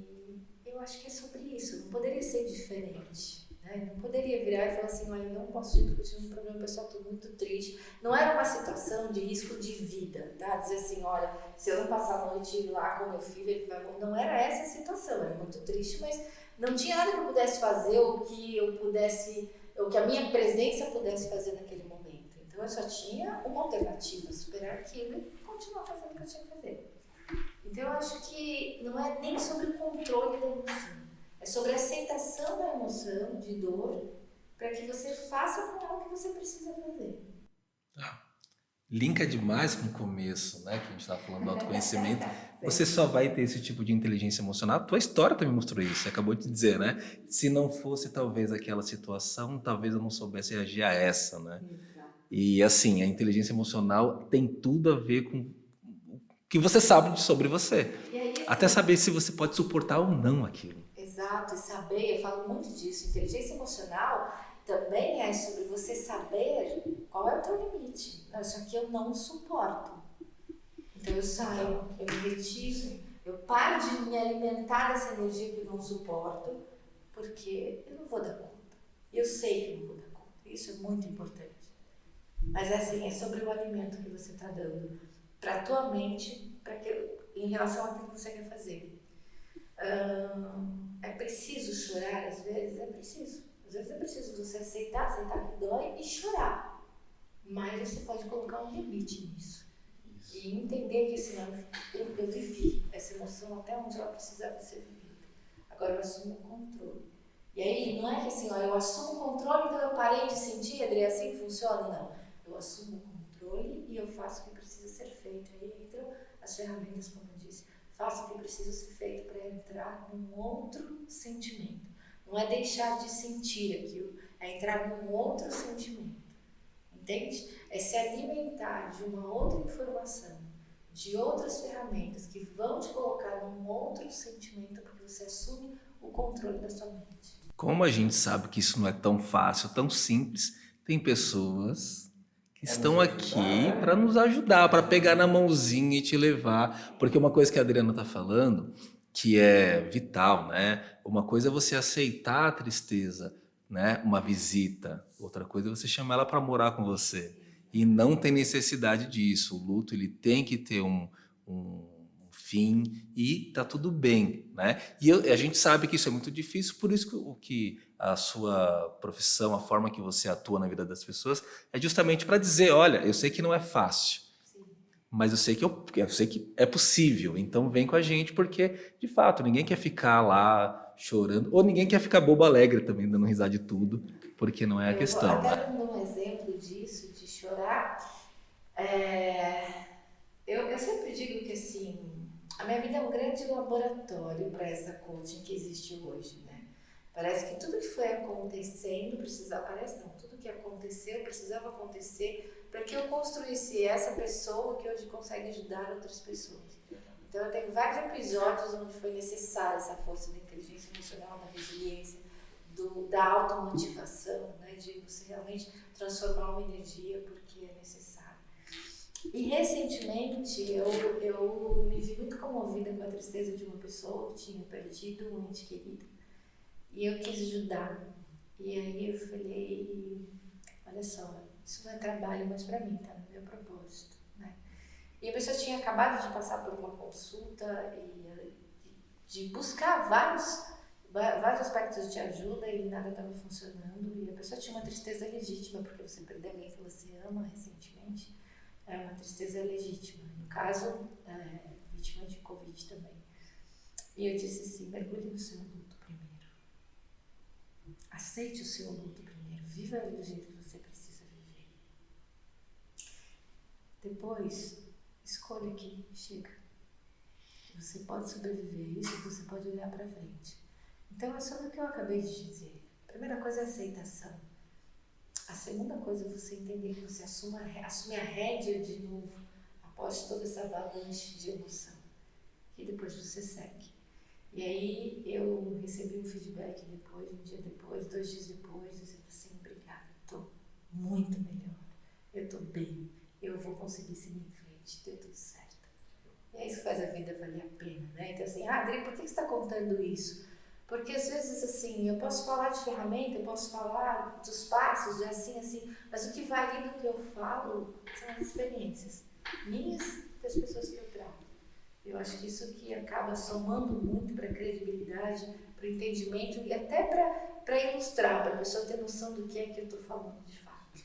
S3: eu acho que é sobre isso, não poderia ser diferente. Não poderia virar e falar assim, olha, eu não posso ir porque eu tive um problema pessoal, estou muito triste. Não era uma situação de risco de vida, tá? Dizer assim, olha, se eu não passar a noite lá com meu filho, ele vai morrer. Não era essa a situação, era muito triste, mas não tinha nada que eu pudesse fazer ou que a minha presença pudesse fazer naquele momento. Então eu só tinha uma alternativa, superar aquilo e continuar fazendo o que eu tinha que fazer. Então eu acho que não é nem sobre o controle da emoção. É sobre a aceitação da emoção, de dor, para que você faça com ela o que você precisa fazer.
S1: Linka demais com o começo, né? Que a gente estava falando do autoconhecimento. Você só vai ter esse tipo de inteligência emocional. A tua história também mostrou isso, você acabou de dizer, né? Se não fosse talvez aquela situação, talvez eu não soubesse reagir a essa, né?
S3: Exato.
S1: E assim, a inteligência emocional tem tudo a ver com o que você sabe sobre você.
S3: E aí, assim,
S1: até saber se você pode suportar ou não aquilo.
S3: Exato, e saber, eu falo muito disso, inteligência emocional também é sobre você saber qual é o teu limite. Não, isso aqui eu não suporto. Então eu saio, eu me retiro, eu paro de me alimentar dessa energia que eu não suporto, porque eu não vou dar conta. Eu sei que eu não vou dar conta. Isso é muito importante. Mas assim, é sobre o alimento que você está dando para a tua mente, em relação àquilo que você quer fazer. É preciso chorar às vezes? É preciso. Às vezes é preciso você aceitar que dói e chorar. Mas você pode colocar um limite nisso. E entender que assim, eu vivi essa emoção até onde ela precisava ser vivida. Agora eu assumo o controle. E aí não é que assim, eu assumo o controle, então eu parei de sentir, Adri, assim que funciona? Não. Eu assumo o controle e eu faço o que precisa ser feito. Aí entram as ferramentas, como eu disse. Faça o que precisa ser feito para entrar num outro sentimento. Não é deixar de sentir aquilo, é entrar num outro sentimento. Entende? É se alimentar de uma outra informação, de outras ferramentas que vão te colocar num outro sentimento, porque você assume o controle da sua mente.
S1: Como a gente sabe que isso não é tão fácil, tão simples, tem pessoas que estão aqui para nos ajudar, para pegar na mãozinha e te levar. Porque uma coisa que a Adriana está falando, que é vital, né? Uma coisa é você aceitar a tristeza, né? Uma visita. Outra coisa é você chamar ela para morar com você. E não tem necessidade disso. O luto ele tem que ter um fim e tá tudo bem, né? E a gente sabe que isso é muito difícil, por isso que a sua profissão, a forma que você atua na vida das pessoas é justamente para dizer, olha, eu sei que não é fácil, mas eu sei que é possível, então vem com a gente, porque, de fato, ninguém quer ficar lá chorando, ou ninguém quer ficar bobo alegre também, dando risada de tudo, porque não é a questão.
S3: Até dando um exemplo disso, de chorar, eu sempre digo que assim, a minha vida é um grande laboratório para essa coaching que existe hoje, né? Parece que tudo que foi acontecendo tudo que aconteceu precisava acontecer para que eu construísse essa pessoa que hoje consegue ajudar outras pessoas. Então eu tenho vários episódios onde foi necessária essa força da inteligência emocional, da resiliência, da automotivação, né? De você realmente transformar uma energia porque é necessário. E recentemente eu me vi muito comovida com a tristeza de uma pessoa que tinha perdido um ente querido. E eu quis ajudar. E aí eu falei, olha só, isso não é trabalho mais para mim, tá no meu propósito, né? E a pessoa tinha acabado de passar por uma consulta e de buscar vários aspectos de ajuda e nada estava funcionando. E a pessoa tinha uma tristeza legítima, porque você perdeu alguém que você ama recentemente. É uma tristeza legítima. No caso, vítima de Covid também. E eu disse assim, mergulhe no seu luto primeiro. Aceite o seu luto primeiro. Viva ele do jeito que você precisa viver. Depois, escolha que chega. Você pode sobreviver a isso, você pode olhar para frente. Então, é sobre o que eu acabei de dizer. A primeira coisa é a aceitação. A segunda coisa é você entender que você assume a rédea de novo após toda essa avalanche de emoção. e depois você segue. E aí eu recebi um feedback depois, um dia depois, 2 dias depois, dizendo assim, obrigada, estou muito melhor, eu estou bem, eu vou conseguir seguir em frente, deu tudo certo. E é isso que faz a vida valer a pena, né? Então assim, Adri, por que você está contando isso? Porque às vezes assim, eu posso falar de ferramenta, eu posso falar dos passos, de assim, mas o que vale do que eu falo são as experiências minhas e das pessoas que eu trato. Eu acho que isso que acaba somando muito para a credibilidade, para o entendimento e até para ilustrar, para a pessoa ter noção do que é que eu estou falando de fato.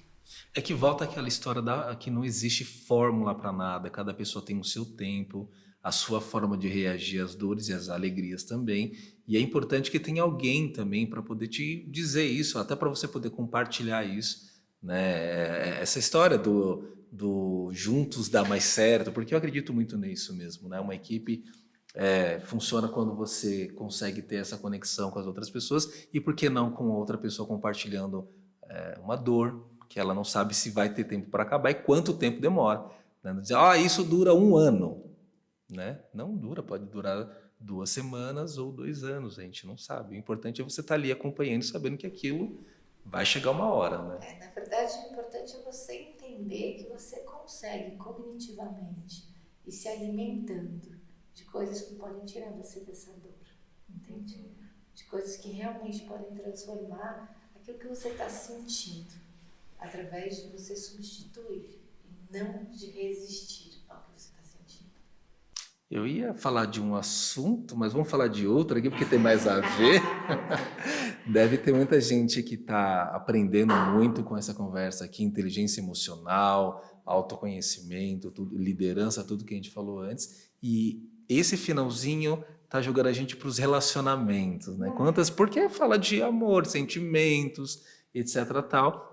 S1: É que volta aquela história que não existe fórmula para nada, cada pessoa tem o seu tempo, a sua forma de reagir às dores e às alegrias também, e é importante que tenha alguém também para poder te dizer isso, até para você poder compartilhar isso, né? Essa história do juntos dá mais certo, porque eu acredito muito nisso mesmo, né? Uma equipe funciona quando você consegue ter essa conexão com as outras pessoas e por que não com outra pessoa compartilhando uma dor que ela não sabe se vai ter tempo para acabar e quanto tempo demora. Né? Não dizer, isso dura 1 ano. Né? Não dura, pode durar 2 semanas ou 2 anos, a gente não sabe. O importante é você estar ali acompanhando, sabendo que aquilo vai chegar uma hora. Né?
S3: Na verdade, o importante é você entender que você consegue cognitivamente ir se alimentando de coisas que podem tirar você dessa dor, entende? De coisas que realmente podem transformar aquilo que você está sentindo, através de você substituir e não de resistir ao que você está sentindo.
S1: Eu ia falar de um assunto, mas vamos falar de outro aqui, porque tem mais a ver. Deve ter muita gente que está aprendendo muito com essa conversa aqui, inteligência emocional, autoconhecimento, tudo, liderança, tudo que a gente falou antes. E esse finalzinho tá jogando a gente para os relacionamentos, né? Porque fala de amor, sentimentos, etc, tal.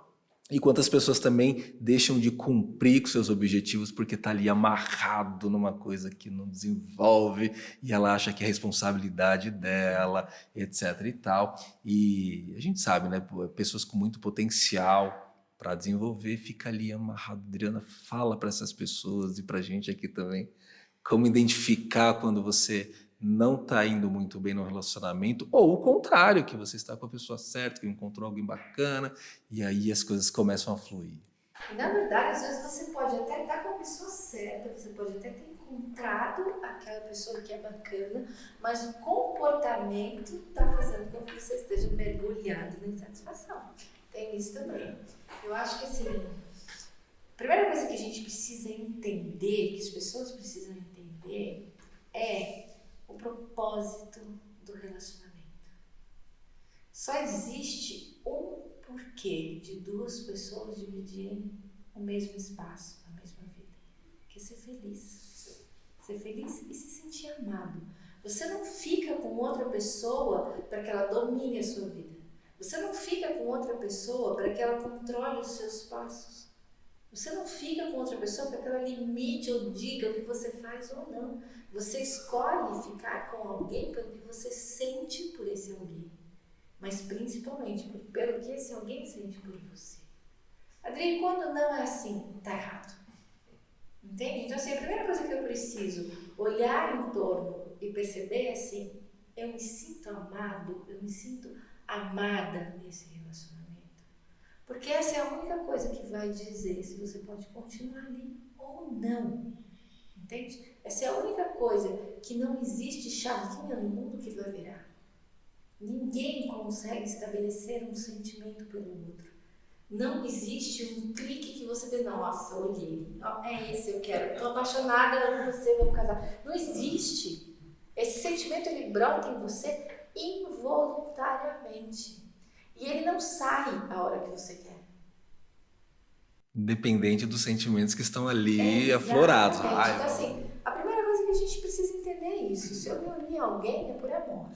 S1: E quantas pessoas também deixam de cumprir com seus objetivos porque tá ali amarrado numa coisa que não desenvolve e ela acha que é responsabilidade dela, etc e tal. E a gente sabe, né? Pessoas com muito potencial para desenvolver fica ali amarrado. Adriana, fala para essas pessoas e para a gente aqui também como identificar quando você não está indo muito bem no relacionamento, ou o contrário, que você está com a pessoa certa, que encontrou alguém bacana, e aí as coisas começam a fluir.
S3: E na verdade, às vezes você pode até estar com a pessoa certa, você pode até ter encontrado aquela pessoa que é bacana, mas o comportamento está fazendo com que você esteja mergulhado na insatisfação. Tem isso também. Eu acho que assim, a primeira coisa que a gente precisa entender, que as pessoas precisam entender, é o propósito do relacionamento. Só existe um porquê de 2 pessoas dividirem o mesmo espaço, a mesma vida, que é ser feliz. Ser feliz e se sentir amado. Você não fica com outra pessoa para que ela domine a sua vida. Você não fica com outra pessoa para que ela controle os seus passos. Você não fica com outra pessoa para que ela limite ou diga o que você faz ou não. Você escolhe ficar com alguém pelo que você sente por esse alguém. Mas principalmente pelo que esse alguém sente por você. Adri, quando não é assim, tá errado. Entende? Então assim, a primeira coisa que eu preciso olhar em torno e perceber é assim, eu me sinto amado, eu me sinto amada nesse relacionamento. Porque essa é a única coisa que vai dizer se você pode continuar ali ou não. Entende? Essa é a única coisa que não existe chavinha no mundo que vai virar. Ninguém consegue estabelecer um sentimento pelo outro. Não existe um clique que você vê, nossa, olhei, é esse eu quero, estou apaixonada por você, vamos casar. Não existe. Esse sentimento ele brota em você involuntariamente. E ele não sai a hora que você quer.
S1: Independente dos sentimentos que estão ali aflorados.
S3: Então assim, a primeira coisa que a gente precisa entender é isso. Se eu me unir a alguém é por amor.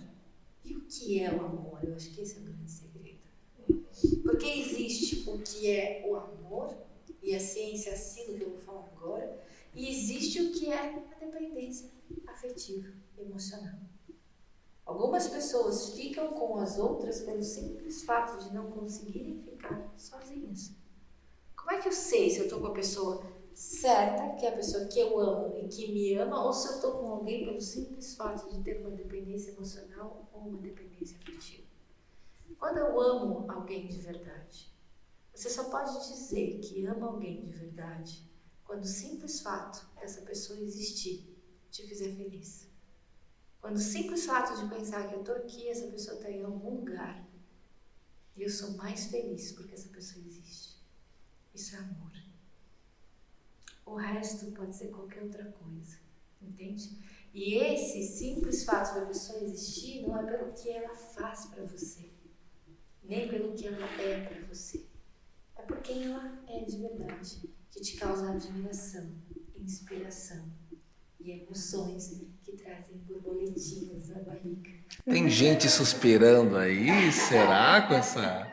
S3: E o que é o amor? Eu acho que esse é o grande segredo. Porque existe o que é o amor, e a ciência assina o que eu vou falar agora, e existe o que é a dependência afetiva, emocional. Algumas pessoas ficam com as outras pelo simples fato de não conseguirem ficar sozinhas. Como é que eu sei se eu estou com a pessoa certa, que é a pessoa que eu amo e que me ama, ou se eu estou com alguém pelo simples fato de ter uma dependência emocional ou uma dependência afetiva. Quando eu amo alguém de verdade, você só pode dizer que ama alguém de verdade quando o simples fato dessa pessoa existir te fizer feliz. Quando o simples fato de pensar que eu estou aqui, essa pessoa está em algum lugar, e eu sou mais feliz porque essa pessoa existe. Isso é amor. O resto pode ser qualquer outra coisa, entende? E esse simples fato da pessoa existir não é pelo que ela faz para você, nem pelo que ela é para você. É por quem ela é de verdade, que te causa admiração, inspiração e emoções que trazem borboletinhas na barriga.
S1: Tem gente suspirando aí, será com essa...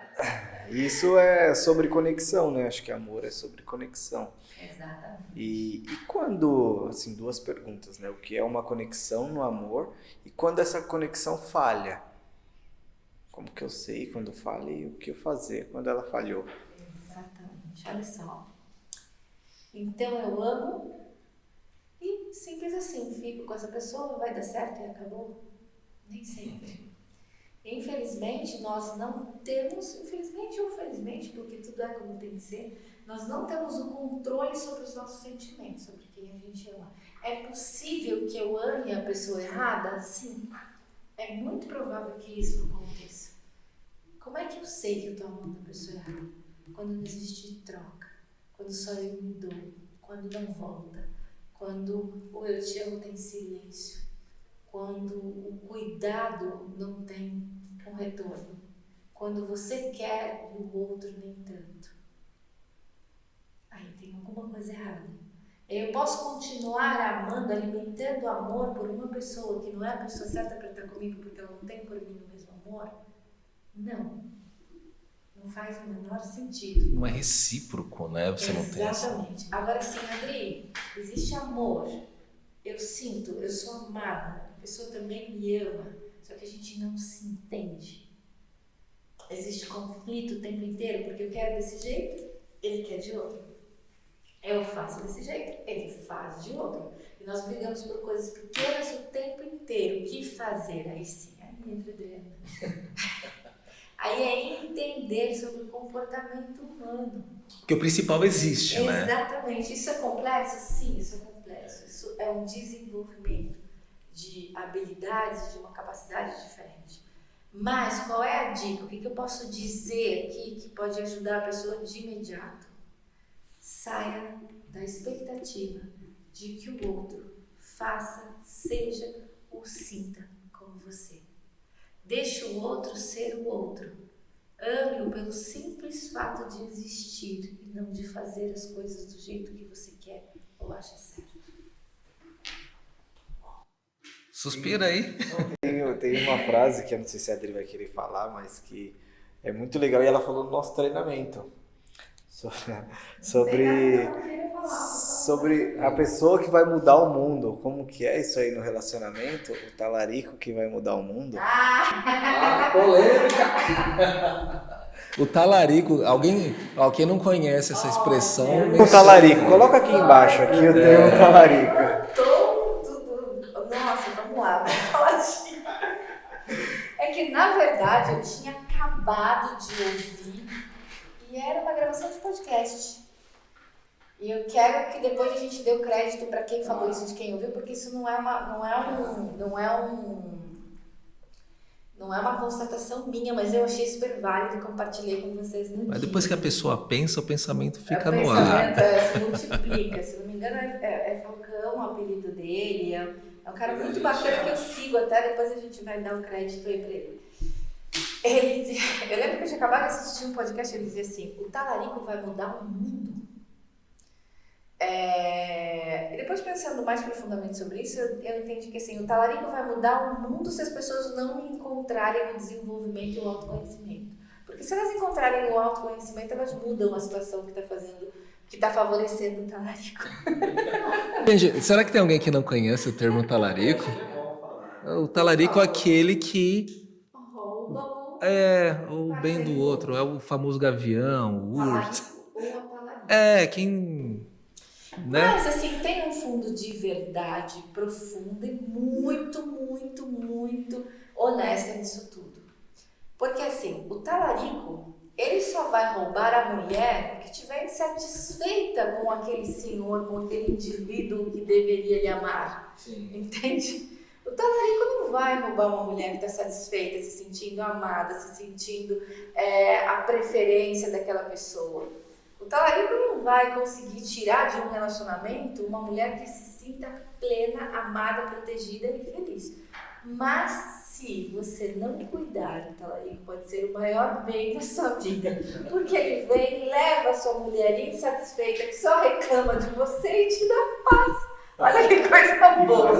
S2: Isso é sobre conexão, né? Acho que amor é sobre conexão.
S3: Exatamente.
S2: E quando, assim, duas perguntas, né? O que é uma conexão no amor e quando essa conexão falha? Como que eu sei quando falha e o que eu fazer quando ela falhou?
S3: Exatamente. Olha só. Então eu amo e simples assim, fico com essa pessoa, vai dar certo e acabou? Nem sempre. Infelizmente, nós não temos, infelizmente ou felizmente, porque tudo é como tem que ser, nós não temos o controle sobre os nossos sentimentos, sobre quem a gente ama. É possível que eu ame a pessoa errada? Sim. É muito provável que isso não aconteça. Como é que eu sei que eu estou amando a pessoa errada? Quando não existe troca, quando só eu me dou, quando não volta, quando o eu te amo tem silêncio, quando o cuidado não tem um retorno, quando você quer e o outro nem tanto. Aí tem alguma coisa errada. Eu posso continuar amando, alimentando amor por uma pessoa que não é a pessoa certa para estar comigo porque ela não tem por mim o mesmo amor? Não. Não faz o menor sentido.
S1: Não é recíproco, né? Você não tem essa...
S3: Exatamente. Agora sim, Adri, existe amor. Eu sinto, eu sou amada. A pessoa também me ama. Só que a gente não se entende. Existe conflito o tempo inteiro, porque eu quero desse jeito, ele quer de outro. Eu faço desse jeito, ele faz de outro. E nós brigamos por coisas pequenas o tempo inteiro. O que fazer? Aí sim, aí entra Adriana. Aí é entender sobre o comportamento humano.
S1: Porque o principal existe, né?
S3: Exatamente. Isso é complexo? Sim, isso é complexo. Isso é um desenvolvimento de habilidades, de uma capacidade diferente. Mas qual é a dica? O que eu posso dizer aqui que pode ajudar a pessoa de imediato? Saia da expectativa de que o outro faça, seja ou sinta como você. Deixe o outro ser o outro. Ame-o pelo simples fato de existir e não de fazer as coisas do jeito que você quer ou acha certo.
S1: Suspira aí.
S2: Tem uma frase que eu não sei se a Adri vai querer falar, mas que é muito legal e ela falou no nosso treinamento. Sobre a pessoa que vai mudar o mundo. Como que é isso aí no relacionamento? O talarico que vai mudar o mundo?
S1: Polêmica! O talarico, alguém não conhece essa expressão?
S2: O talarico, coloca aqui embaixo, aqui eu tenho um talarico.
S3: Nossa, vamos lá, vamos falar disso. É que na verdade eu tinha acabado de ouvir e era uma gravação de podcast. E eu quero que depois a gente dê o crédito para quem falou isso, de quem ouviu, porque isso não é uma constatação minha, mas eu achei super válido e compartilhei com vocês no dia.
S1: Mas depois que a pessoa pensa, o pensamento fica
S3: no
S1: ar.
S3: O pensamento se multiplica. Se não me engano, é Falcão o apelido dele. É um cara muito bacana que eu sigo até, depois a gente vai dar um crédito aí pra ele. Eu lembro que eu tinha acabado de assistir um podcast e ele dizia assim: o talarico vai mudar o mundo. E depois pensando mais profundamente sobre isso, eu entendi que assim, o talarico vai mudar o mundo se as pessoas não encontrarem o desenvolvimento e o autoconhecimento. Porque se elas encontrarem o autoconhecimento, elas mudam a situação que está favorecendo o talarico.
S1: Gente, será que tem alguém que não conhece o termo talarico? O talarico é aquele que o bem do outro, é o famoso gavião, o urso.
S3: Ou a talarico.
S1: Quem... né?
S3: Mas, assim, tem um fundo de verdade profunda e muito, muito, muito honesta nisso tudo. Porque, assim, o talarico, ele só vai roubar a mulher que estiver insatisfeita com aquele senhor, com aquele indivíduo que deveria lhe amar.
S1: Sim.
S3: Entende? O talarico não vai roubar uma mulher que está satisfeita, se sentindo amada, se sentindo a preferência daquela pessoa. O talarico não vai conseguir tirar de um relacionamento uma mulher que se sinta plena, amada, protegida e feliz. Mas se você não cuidar, o talarico pode ser o maior bem da sua vida, porque ele vem e leva a sua mulher insatisfeita, que só reclama de você e te dá paz. Olha que coisa boa.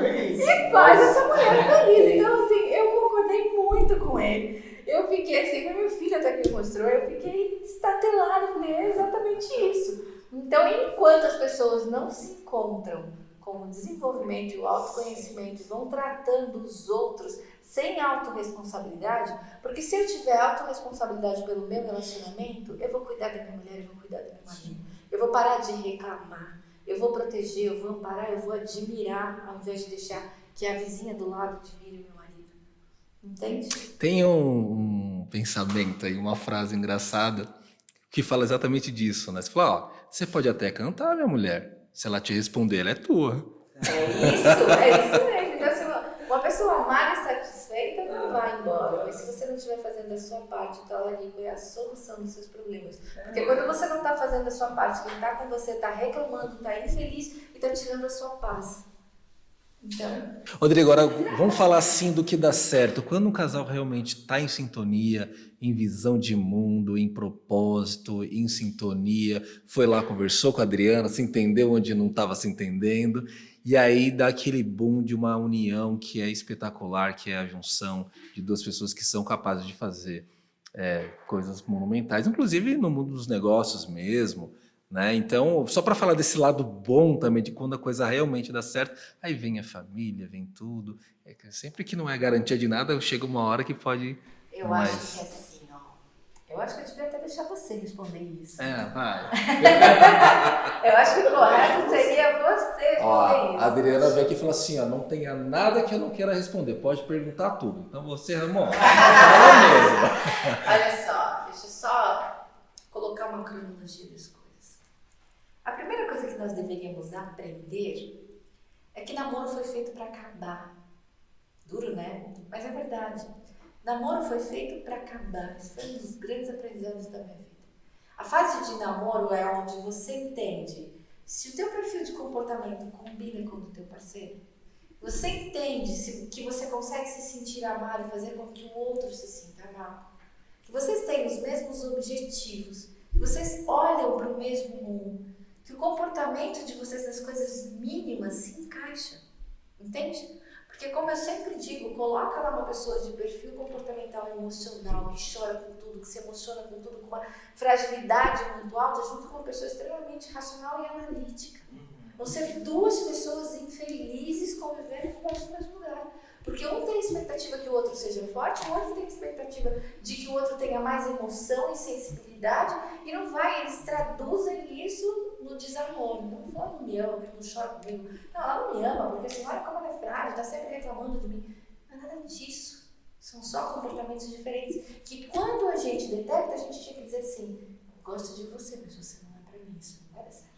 S3: E faz essa mulher feliz. Então, assim, eu concordei muito com ele. Eu fiquei assim, meu filho até que mostrou, eu fiquei estatelada, falei, é exatamente isso. Então, enquanto as pessoas não se encontram com o desenvolvimento e o autoconhecimento e vão tratando os outros sem autorresponsabilidade, porque se eu tiver autorresponsabilidade pelo meu relacionamento, eu vou cuidar da minha mulher, eu vou cuidar do meu marido, eu vou parar de reclamar, eu vou proteger, eu vou amparar, eu vou admirar, ao invés de deixar que a vizinha do lado admire o meu marido. Entende?
S1: Tem um pensamento aí, uma frase engraçada que fala exatamente disso, né? Você fala, ó, você pode até cantar, minha mulher. Se ela te responder, ela é tua.
S3: É isso mesmo. Então, assim, uma pessoa amada e satisfeita não vai embora. Mas se você não estiver fazendo a sua parte, o talarico é a solução dos seus problemas. Porque quando você não está fazendo a sua parte, quem está com você está reclamando, está infeliz e está tirando a sua paz. Então...
S1: Rodrigo, agora vamos falar assim do que dá certo. Quando um casal realmente está em sintonia, em visão de mundo, em propósito, em sintonia, foi lá, conversou com a Adriana, se entendeu onde não estava se entendendo, e aí dá aquele boom de uma união que é espetacular, que é a junção de duas pessoas que são capazes de fazer coisas monumentais, inclusive no mundo dos negócios mesmo, né? Então, só para falar desse lado bom também, de quando a coisa realmente dá certo, aí vem a família, vem tudo. Sempre que não é garantia de nada, chega uma hora que pode...
S3: Eu acho que é assim, ó. Eu acho que eu devia até deixar você responder isso.
S1: Vai.
S3: Eu acho que o correto seria você responder isso.
S1: A Adriana veio aqui e falou assim, ó, não tenha nada que eu não queira responder, pode perguntar tudo. Então você, Ramon, fala mesmo.
S3: Olha só, deixa eu só colocar uma cronologia das coisas. A primeira coisa que nós deveríamos aprender é que namoro foi feito para acabar. Duro, né? Mas é verdade. Namoro foi feito para acabar. Esse foi um dos grandes aprendizados da minha vida. A fase de namoro é onde você entende se o teu perfil de comportamento combina com o do teu parceiro. Você entende que você consegue se sentir amado e fazer com que o outro se sinta amado. Que vocês têm os mesmos objetivos. Que vocês olham para o mesmo mundo. Que o comportamento de vocês nas coisas mínimas se encaixa, entende? Porque como eu sempre digo, coloca lá uma pessoa de perfil comportamental e emocional, que chora com tudo, que se emociona com tudo, com uma fragilidade muito alta, junto com uma pessoa extremamente racional e analítica. Vão ser duas pessoas infelizes convivendo no mesmo lugar. Porque um tem expectativa que o outro seja forte, o outro tem expectativa de que o outro tenha mais emoção e sensibilidade, e não vai, eles traduzem isso no desamor. Não, ela não me ama, porque não chora comigo. Não, ela não me ama, porque assim, olha como ela é frágil, está sempre reclamando de mim. Não é nada disso. São só comportamentos diferentes. Que quando a gente detecta, a gente tinha que dizer assim, eu gosto de você, mas você não é pra mim, isso não vai dar certo.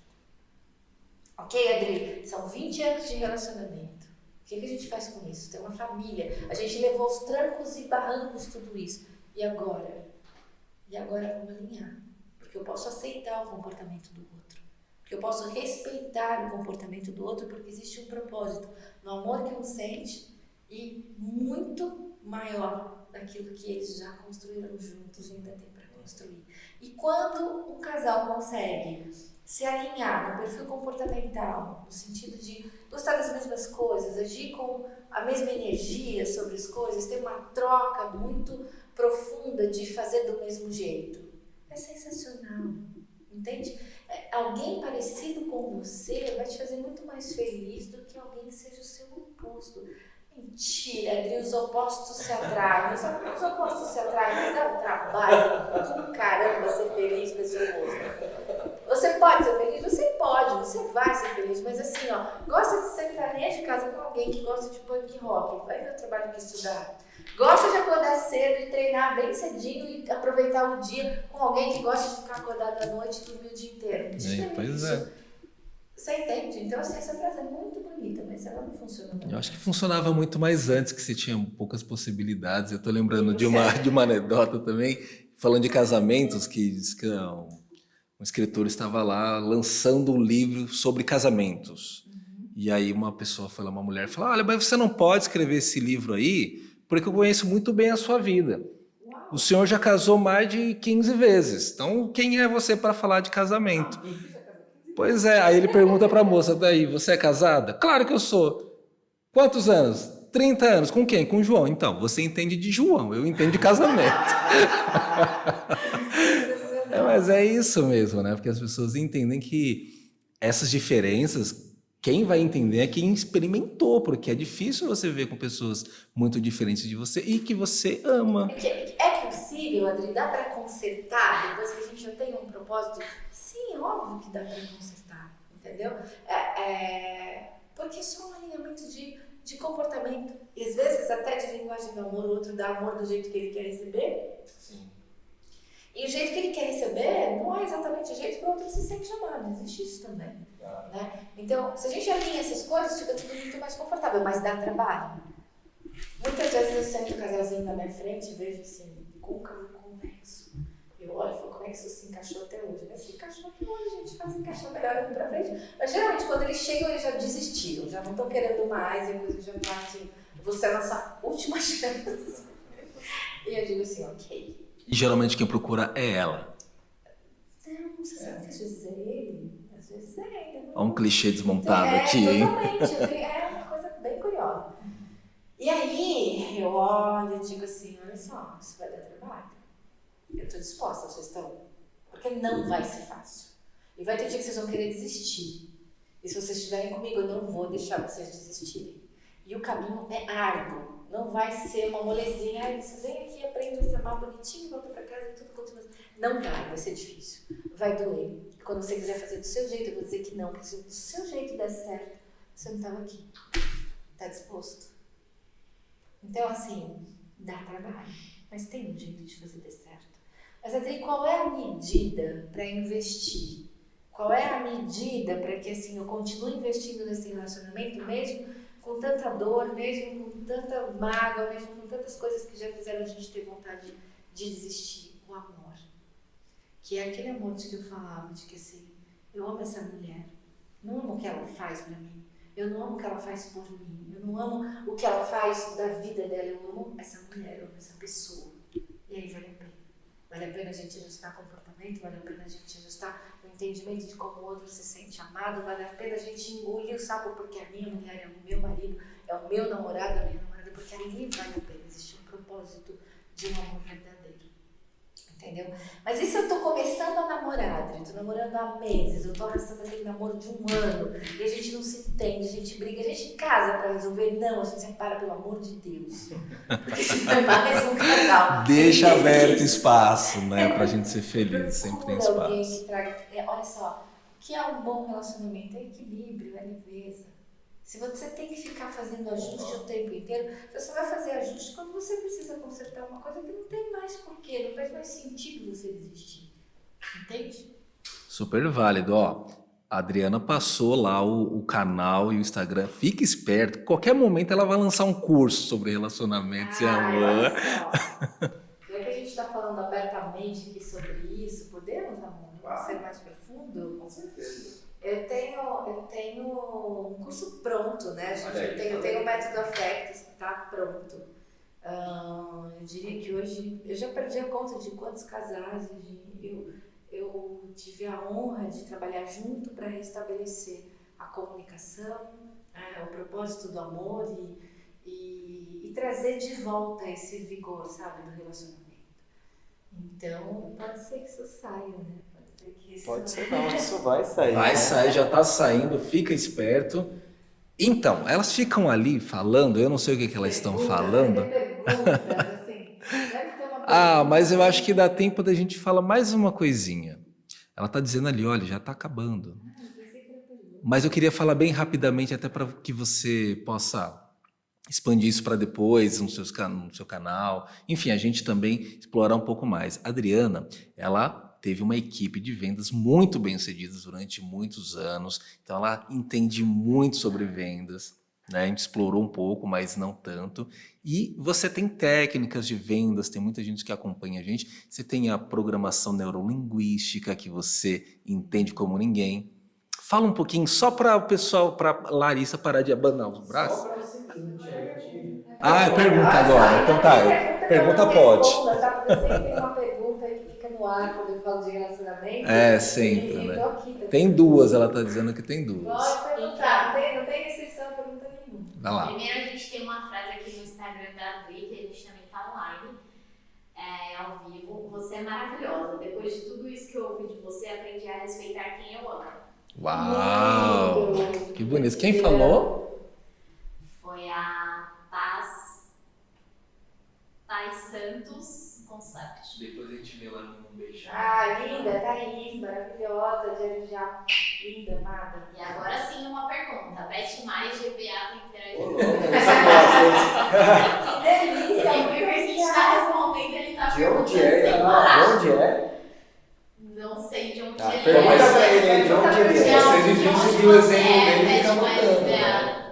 S3: Ok, Adri? São 20 anos de relacionamento. O que a gente faz com isso? Tem uma família, a gente levou os trancos e barrancos, tudo isso. E agora? E agora vamos alinhar. Porque eu posso aceitar o comportamento do outro. Porque eu posso respeitar o comportamento do outro, porque existe um propósito no amor que um sente e muito maior daquilo que eles já construíram juntos e ainda tem para construir. E quando um casal consegue se alinhar no perfil comportamental, no sentido de gostar das mesmas coisas, agir com a mesma energia sobre as coisas, ter uma troca muito profunda de fazer do mesmo jeito, é sensacional, entende? Alguém parecido com você vai te fazer muito mais feliz do que alguém que seja o seu oposto. Mentira, Adri, os opostos se atraem. Os opostos se atraem, mas dá um trabalho do caramba ser feliz com esse oposto. Você pode ser feliz? Você pode, você alguém que gosta de punk rock, vai ver o trabalho que estudar. Gosta de acordar cedo e treinar bem cedinho e aproveitar o dia com alguém que gosta de ficar acordado à noite e dormir o dia inteiro.
S1: Pois é.
S3: Você entende? Então, assim, essa frase é muito bonita, mas ela não funciona muito.
S1: Eu acho que funcionava muito mais antes, que você tinha poucas possibilidades. Eu tô lembrando de uma anedota também, falando de casamentos, que diz que um escritor estava lá lançando um livro sobre casamentos. E aí uma pessoa foi lá, uma mulher, falou: olha, mas você não pode escrever esse livro aí, porque eu conheço muito bem a sua vida. O senhor já casou mais de 15 vezes. Então, quem é você para falar de casamento? Pois é, aí ele pergunta para a moça, daí, você é casada? Claro que eu sou. Quantos anos? 30 anos. Com quem? Com o João. Então, você entende de João, eu entendo de casamento. Mas é isso mesmo, né? Porque as pessoas entendem que essas diferenças, quem vai entender é quem experimentou, porque é difícil você ver com pessoas muito diferentes de você e que você ama.
S3: É possível, Adri, dá para consertar depois que a gente já tem um propósito? Sim, óbvio que dá para consertar, entendeu? Porque é só um alinhamento de comportamento. E às vezes até de linguagem do amor, o outro dá amor do jeito que ele quer receber. Sim. E o jeito que ele quer receber não é exatamente o jeito que o outro se sente amado. Existe isso também. Né? Então, se a gente alinha essas coisas, fica tudo muito mais confortável, mas dá trabalho. Muitas vezes eu sento o casalzinho na minha frente e vejo assim, côncavo convexo. Eu olho e falo, como é que isso se encaixou até hoje? Né? Se encaixou até hoje, a gente faz encaixar melhor aqui pra frente. Mas geralmente quando eles chegam, eles já desistiram, já não estão querendo mais, e a coisa já tá assim, você é a nossa última chance. E eu digo assim, ok.
S1: E geralmente quem procura é ela.
S3: Não sei se às vezes é ele, às vezes é ele.
S1: Olha um clichê desmontado aqui, hein?
S3: Totalmente, é uma coisa bem curiosa. E aí, eu olho e digo assim, olha só, isso vai dar trabalho. Eu estou disposta, vocês estão? Porque não vai ser fácil. E vai ter dia que vocês vão querer desistir. E se vocês estiverem comigo, eu não vou deixar vocês desistirem. E o caminho é árduo. Não vai ser uma molezinha. Ai, vocês vêm aqui, aprendem a se amar bonitinho, voltam para casa e tudo continua. Não vai ser difícil. Vai doer. E quando você quiser fazer do seu jeito, eu vou dizer que não. Porque se do seu jeito der certo, você não estava aqui. Está disposto? Então, assim, dá trabalho. Mas tem um jeito de fazer dar certo. Mas, Adri, qual é a medida para investir? Qual é a medida para que, assim, eu continue investindo nesse relacionamento, mesmo com tanta dor, mesmo com tanta mágoa, mesmo com tantas coisas que já fizeram a gente ter vontade de desistir? O amor. Que é aquele amor de que eu falava, de que, assim, eu amo essa mulher. Não amo o que ela faz para mim. Eu não amo o que ela faz por mim. Eu não amo o que ela faz da vida dela. Eu amo essa mulher, eu amo essa pessoa. E aí vale a pena. Vale a pena a gente ajustar comportamento, vale a pena a gente ajustar o entendimento de como o outro se sente amado, vale a pena a gente engolir o sapo porque a minha mulher é o meu marido, é o meu namorado, a minha namorada, porque ali vale a pena. Existe um propósito de um amor verdadeiro. Entendeu? Mas e se eu tô começando a namorar, Adri? Tô namorando há meses, eu tô arrastando aquele namoro de 1 ano, e a gente não se entende, a gente briga, a gente casa pra resolver? Não, a gente separa, pelo amor de Deus. Porque senão é mais um casal.
S1: Deixa aberto espaço, né? Pra gente ser feliz, sempre tem
S3: Procura alguém
S1: espaço.
S3: que traga, olha só, o que é um bom relacionamento? É equilíbrio, é leveza. Se você tem que ficar fazendo ajuste o tempo inteiro, você vai fazer ajuste quando você precisa consertar uma coisa que não tem mais porquê, não faz mais sentido você desistir. Entende?
S1: Super válido, ó. A Adriana passou lá o canal e o Instagram. Fica esperto, qualquer momento ela vai lançar um curso sobre relacionamentos e amor.
S3: Olha só. Já que a gente está falando abertamente aqui sobre isso, podemos, amor? Ser mais profundo?
S2: Com certeza.
S3: Eu tenho um curso pronto, né? Eu tenho o método Afectos que está pronto. Eu diria que hoje, eu já perdi a conta de quantos casais eu tive a honra de trabalhar junto para restabelecer a comunicação, o propósito do amor e trazer de volta esse vigor, sabe, do relacionamento. Então, pode ser que isso saia, né?
S2: Pode ser não, isso vai sair.
S1: Vai sair, já tá saindo, fica esperto. Então, elas ficam ali falando, eu não sei o que elas estão falando. Mas eu acho que dá tempo da gente falar mais uma coisinha. Ela tá dizendo ali, olha, já tá acabando. Mas eu queria falar bem rapidamente, até para que você possa expandir isso para depois no seu canal. Enfim, a gente também explorar um pouco mais. A Adriana, ela teve uma equipe de vendas muito bem sucedida durante muitos anos, então ela entende muito sobre vendas, né? A gente explorou um pouco, mas não tanto. E você tem técnicas de vendas, tem muita gente que acompanha a gente. Você tem a programação neurolinguística, que você entende como ninguém. Fala um pouquinho, só para o pessoal, para Larissa parar de abanar os braços.
S2: Só para o seguinte,
S1: Ah, pergunta agora. Então tá, pergunta pode.
S3: Tá? Porque sempre tem uma pergunta aí que fica no ar quando eu falo de relacionamento.
S1: É, sempre,
S3: E
S1: né?
S3: tô aqui também.
S1: Tem duas, ela tá dizendo que tem duas.
S3: Pode perguntar, não tem restrição, pergunta nenhuma.
S1: Vai lá.
S4: Primeiro, a gente tem uma frase aqui no Instagram da Adri, que a gente também tá online, ao vivo. Você é maravilhosa. Depois de tudo isso que eu ouvi de você, aprendi a respeitar quem eu amo.
S1: Uau! Que bonito. Quem falou?
S4: Foi a Thais Santos Concept.
S1: Depois a gente vê lá no beijo.
S3: Ah, linda, Thaís, maravilhosa, de Arujá. Linda, amada.
S4: E agora sim uma pergunta. Beth mais GBA tem
S2: Ô,
S4: interagido?
S2: louco, você gosta,
S3: Que delícia!
S4: Sempre que a gente tá respondendo, ele tá
S2: hein? De
S4: perguntando
S2: onde é?
S4: sem
S2: De
S4: parar.
S2: onde é?
S4: Não sei de onde
S2: Ah,
S4: ele
S2: pergunta
S4: é.
S2: pra ele aí, de onde ele é.
S1: Se a gente
S4: De onde
S1: seguir o
S4: você
S1: exemplo
S4: é,
S1: dele, fica
S4: Beth mais
S1: anotando,
S4: GBA.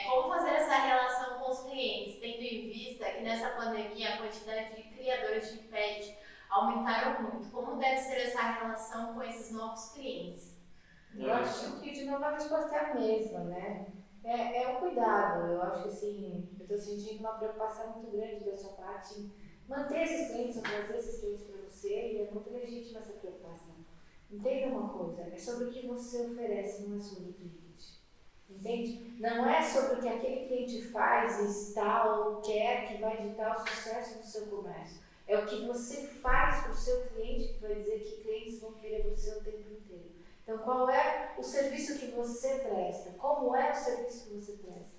S4: Como fazer essa relação com os clientes, tendo em vista que nessa pandemia a quantidade de criadores de pet aumentaram muito? Como deve ser essa relação com esses novos clientes?
S3: Eu acho que de novo a resposta é a mesma, né? É o cuidado. Eu acho que assim, eu estou sentindo uma preocupação muito grande da sua parte em manter esses clientes, ou trazer esses clientes para você, e é muito legítima essa preocupação. Entenda uma coisa, é sobre o que você oferece, não é sobre o cliente. Entende? Não é sobre o que aquele cliente faz, está ou quer que vai ditar o sucesso do seu comércio. É o que você faz para o seu cliente que vai dizer que clientes vão querer você o tempo inteiro. Então, qual é o serviço que você presta? Como é o serviço que você presta?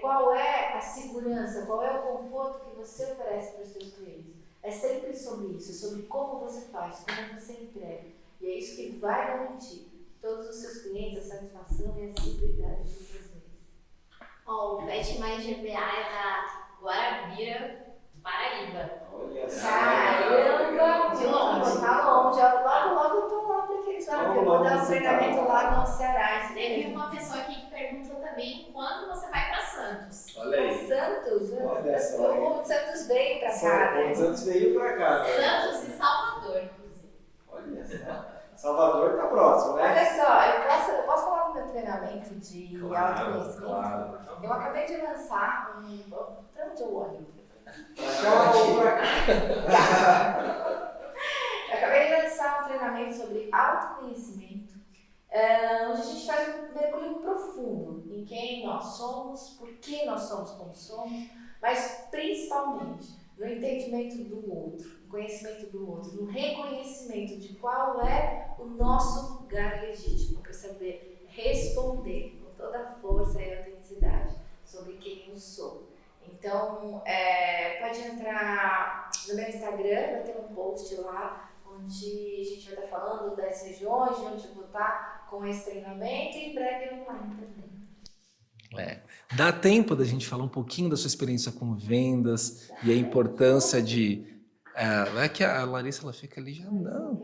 S3: Qual é a segurança? Qual é o conforto que você oferece para os seus clientes? É sempre sobre isso, sobre como você faz, como você entrega. E é isso que vai garantir todos os seus clientes, a satisfação e a seguridade de vocês.
S4: O Pet Mais GBA é da Guarabira, Paraíba.
S2: Olha só.
S3: Caramba!
S4: De longe.
S3: Tá longe. Logo eu tô lá para aqueles lá, que eu vou dar um treinamento lá no Ceará.
S4: Teve uma pessoa aqui que perguntou também quando você vai para Santos.
S1: Olha aí.
S3: Santos?
S2: Olha só.
S3: O povo de Santos veio pra cá, né?
S2: O Santos veio pra cá. né?
S4: Santos e Salvador, inclusive.
S2: Olha só. Salvador tá próximo, né?
S3: Olha só, eu posso falar do meu treinamento de autoconhecimento?
S2: Claro.
S3: Eu acabei de lançar pra onde eu olho?
S2: Pra cá ou pra cá?
S3: Eu acabei de lançar um treinamento sobre autoconhecimento, onde a gente faz um mergulho profundo em quem nós somos, por que nós somos como somos, mas principalmente no entendimento do outro, no conhecimento do outro, no reconhecimento de qual é o nosso lugar legítimo para saber responder com toda a força e autenticidade sobre quem eu sou. Então, pode entrar no meu Instagram, vai ter um post lá onde a gente vai estar falando das regiões, de onde eu vou estar com esse treinamento e em breve online também.
S1: Dá tempo da gente falar um pouquinho da sua experiência com vendas e a importância de... não é que a Larissa ela fica ali já, não,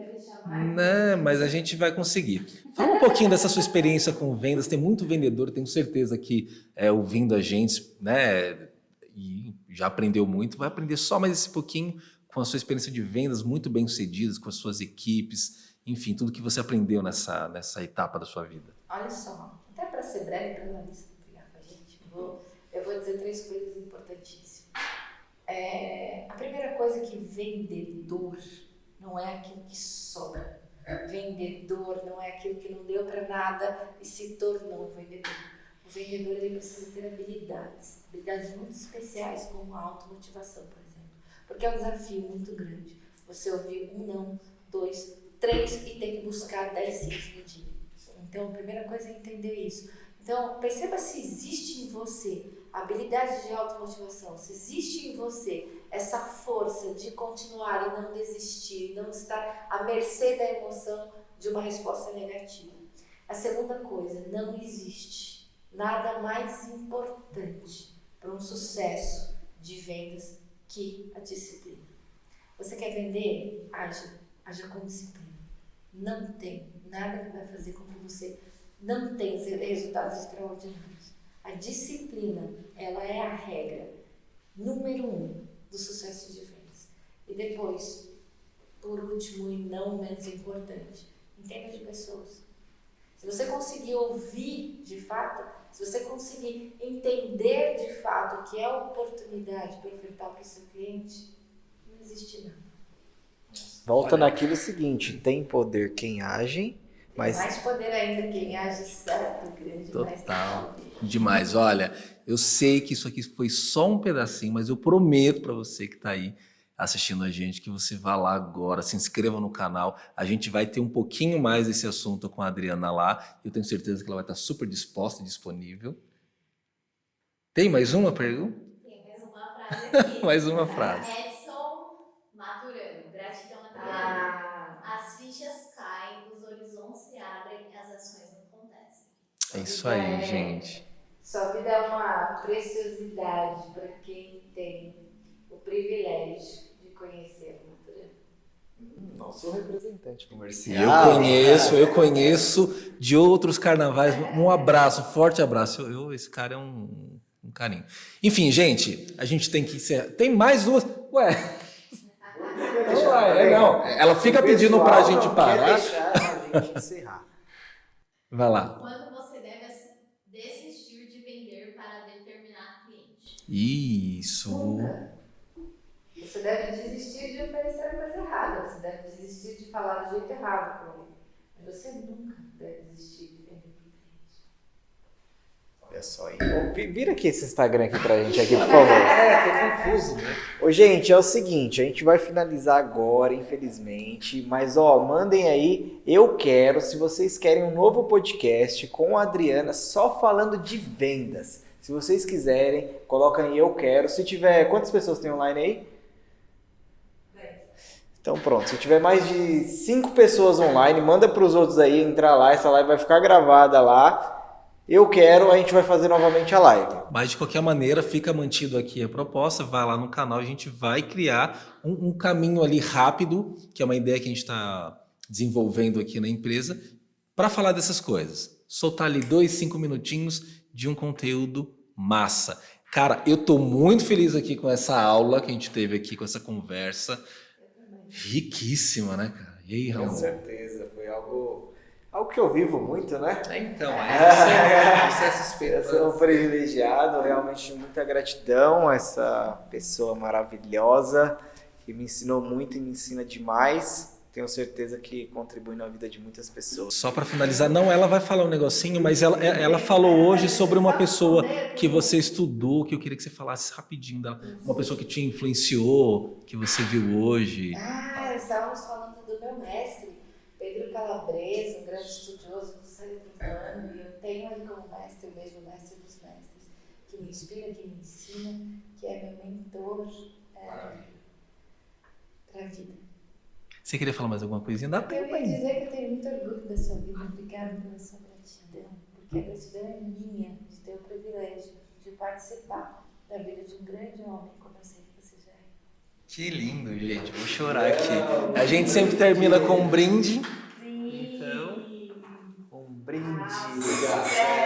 S1: mas a gente vai conseguir. Fala um pouquinho dessa sua experiência com vendas. Tem muito vendedor, tenho certeza que ouvindo a gente, né, e já aprendeu muito, vai aprender só mais esse pouquinho com a sua experiência de vendas muito bem sucedidas, com as suas equipes, enfim, tudo que você aprendeu nessa etapa da sua vida.
S3: Olha só, até para ser breve, para a Larissa brigar com a gente, eu vou dizer 3 coisas importantíssimas. A primeira coisa é que vendedor não é aquilo que sobra. Vendedor não é aquilo que não deu para nada e se tornou um vendedor. O vendedor ele precisa ter habilidades muito especiais, como a automotivação, por exemplo. Porque é um desafio muito grande. Você ouvir um não, 2, 3 e tem que buscar 10 sims no dia. Então, a primeira coisa é entender isso. Então, perceba se existe em você habilidade de automotivação, se existe em você essa força de continuar e não desistir, não estar à mercê da emoção de uma resposta negativa. A segunda coisa, não existe nada mais importante para um sucesso de vendas que a disciplina. Você quer vender? Haja com disciplina. Não tem nada que vai fazer com que você não tenha resultados extraordinários. A disciplina, ela é a regra número 1 do sucesso de vendas. E depois, por último e não menos importante, entenda de pessoas. Se você conseguir ouvir de fato, se você conseguir entender de fato o que é a oportunidade para ofertar para o seu cliente, não existe nada.
S2: Volta naquilo seguinte, tem poder quem age, mas...
S3: Tem mais poder ainda quem age certo, grande.
S1: Total. Demais. Olha, eu sei que isso aqui foi só um pedacinho, mas eu prometo para você que está aí assistindo a gente que você vá lá agora, se inscreva no canal. A gente vai ter um pouquinho mais desse assunto com a Adriana lá. Eu tenho certeza que ela vai estar super disposta e disponível. Tem mais uma pergunta?
S4: Tem mais uma frase aqui.
S1: Mais uma frase.
S4: Edson Maturano, gratidão Adriana. As fichas caem, os horizontes se abrem, as ações acontecem.
S1: É isso aí, gente.
S3: Sua vida é uma preciosidade para quem tem o privilégio de conhecer a natureza.
S2: Nosso representante comercial.
S1: Eu conheço de outros carnavais. Um abraço, forte abraço. Esse cara é um carinho. Enfim, gente, a gente tem que encerrar. Tem mais duas. Ué. Não. Ela fica pedindo pra gente parar.
S2: Deixar a gente encerrar.
S1: Vai lá.
S4: Quando você deve desistir de vender para determinado cliente?
S1: Isso.
S3: Nunca. Você deve desistir de oferecer a coisa errada. Você deve desistir de falar do jeito errado com ele. Mas você nunca deve desistir de vender para o cliente.
S2: Olha só aí. Vira aqui esse Instagram aqui pra gente, aqui, por favor.
S1: Tô confuso, né?
S2: Ô, gente, é o seguinte, a gente vai finalizar agora, infelizmente, mas mandem aí, eu quero, se vocês querem um novo podcast com a Adriana só falando de vendas. Se vocês quiserem, coloquem aí, eu quero. Se tiver, quantas pessoas tem online aí? Então pronto, se tiver mais de 5 pessoas online, manda para os outros aí entrar lá, essa live vai ficar gravada lá. Eu quero, a gente vai fazer novamente a live.
S1: Mas de qualquer maneira, fica mantido aqui a proposta, vai lá no canal, a gente vai criar um caminho ali rápido, que é uma ideia que a gente está desenvolvendo aqui na empresa, para falar dessas coisas. Soltar ali 5 minutinhos de um conteúdo massa. Cara, eu tô muito feliz aqui com essa aula que a gente teve aqui, com essa conversa. Riquíssima, né, cara? E aí, Ramon?
S2: Com certeza, foi algo que eu vivo muito, né?
S1: Então, você é suspeito.
S2: Eu sou um privilegiado, realmente muita gratidão a essa pessoa maravilhosa que me ensinou muito e me ensina demais. Tenho certeza que contribui na vida de muitas pessoas.
S1: Só para finalizar, não, ela vai falar um negocinho, mas ela falou hoje sobre uma pessoa que você estudou, que eu queria que você falasse rapidinho dela. Uma pessoa que te influenciou, que você viu hoje.
S3: Estávamos falando do meu mestre, Pedro Calabresa, um grande estudioso do cérebro humano, e eu tenho ele como mestre, o mesmo mestre dos mestres, que me inspira, que me ensina, que é meu mentor para a vida.
S1: Você queria falar mais alguma coisinha? Dá
S3: Eu
S1: tempo
S3: ia
S1: ainda.
S3: dizer que eu tenho muito orgulho da sua vida. Obrigada pela sua gratidão. Porque a gratidão é minha, de ter o privilégio de participar da vida de um grande homem como eu sei que você já é.
S1: Que lindo, gente. Vou chorar aqui. A gente sempre termina com um brinde.
S3: Sim.
S1: Então,
S2: Um brinde.
S3: Nossa.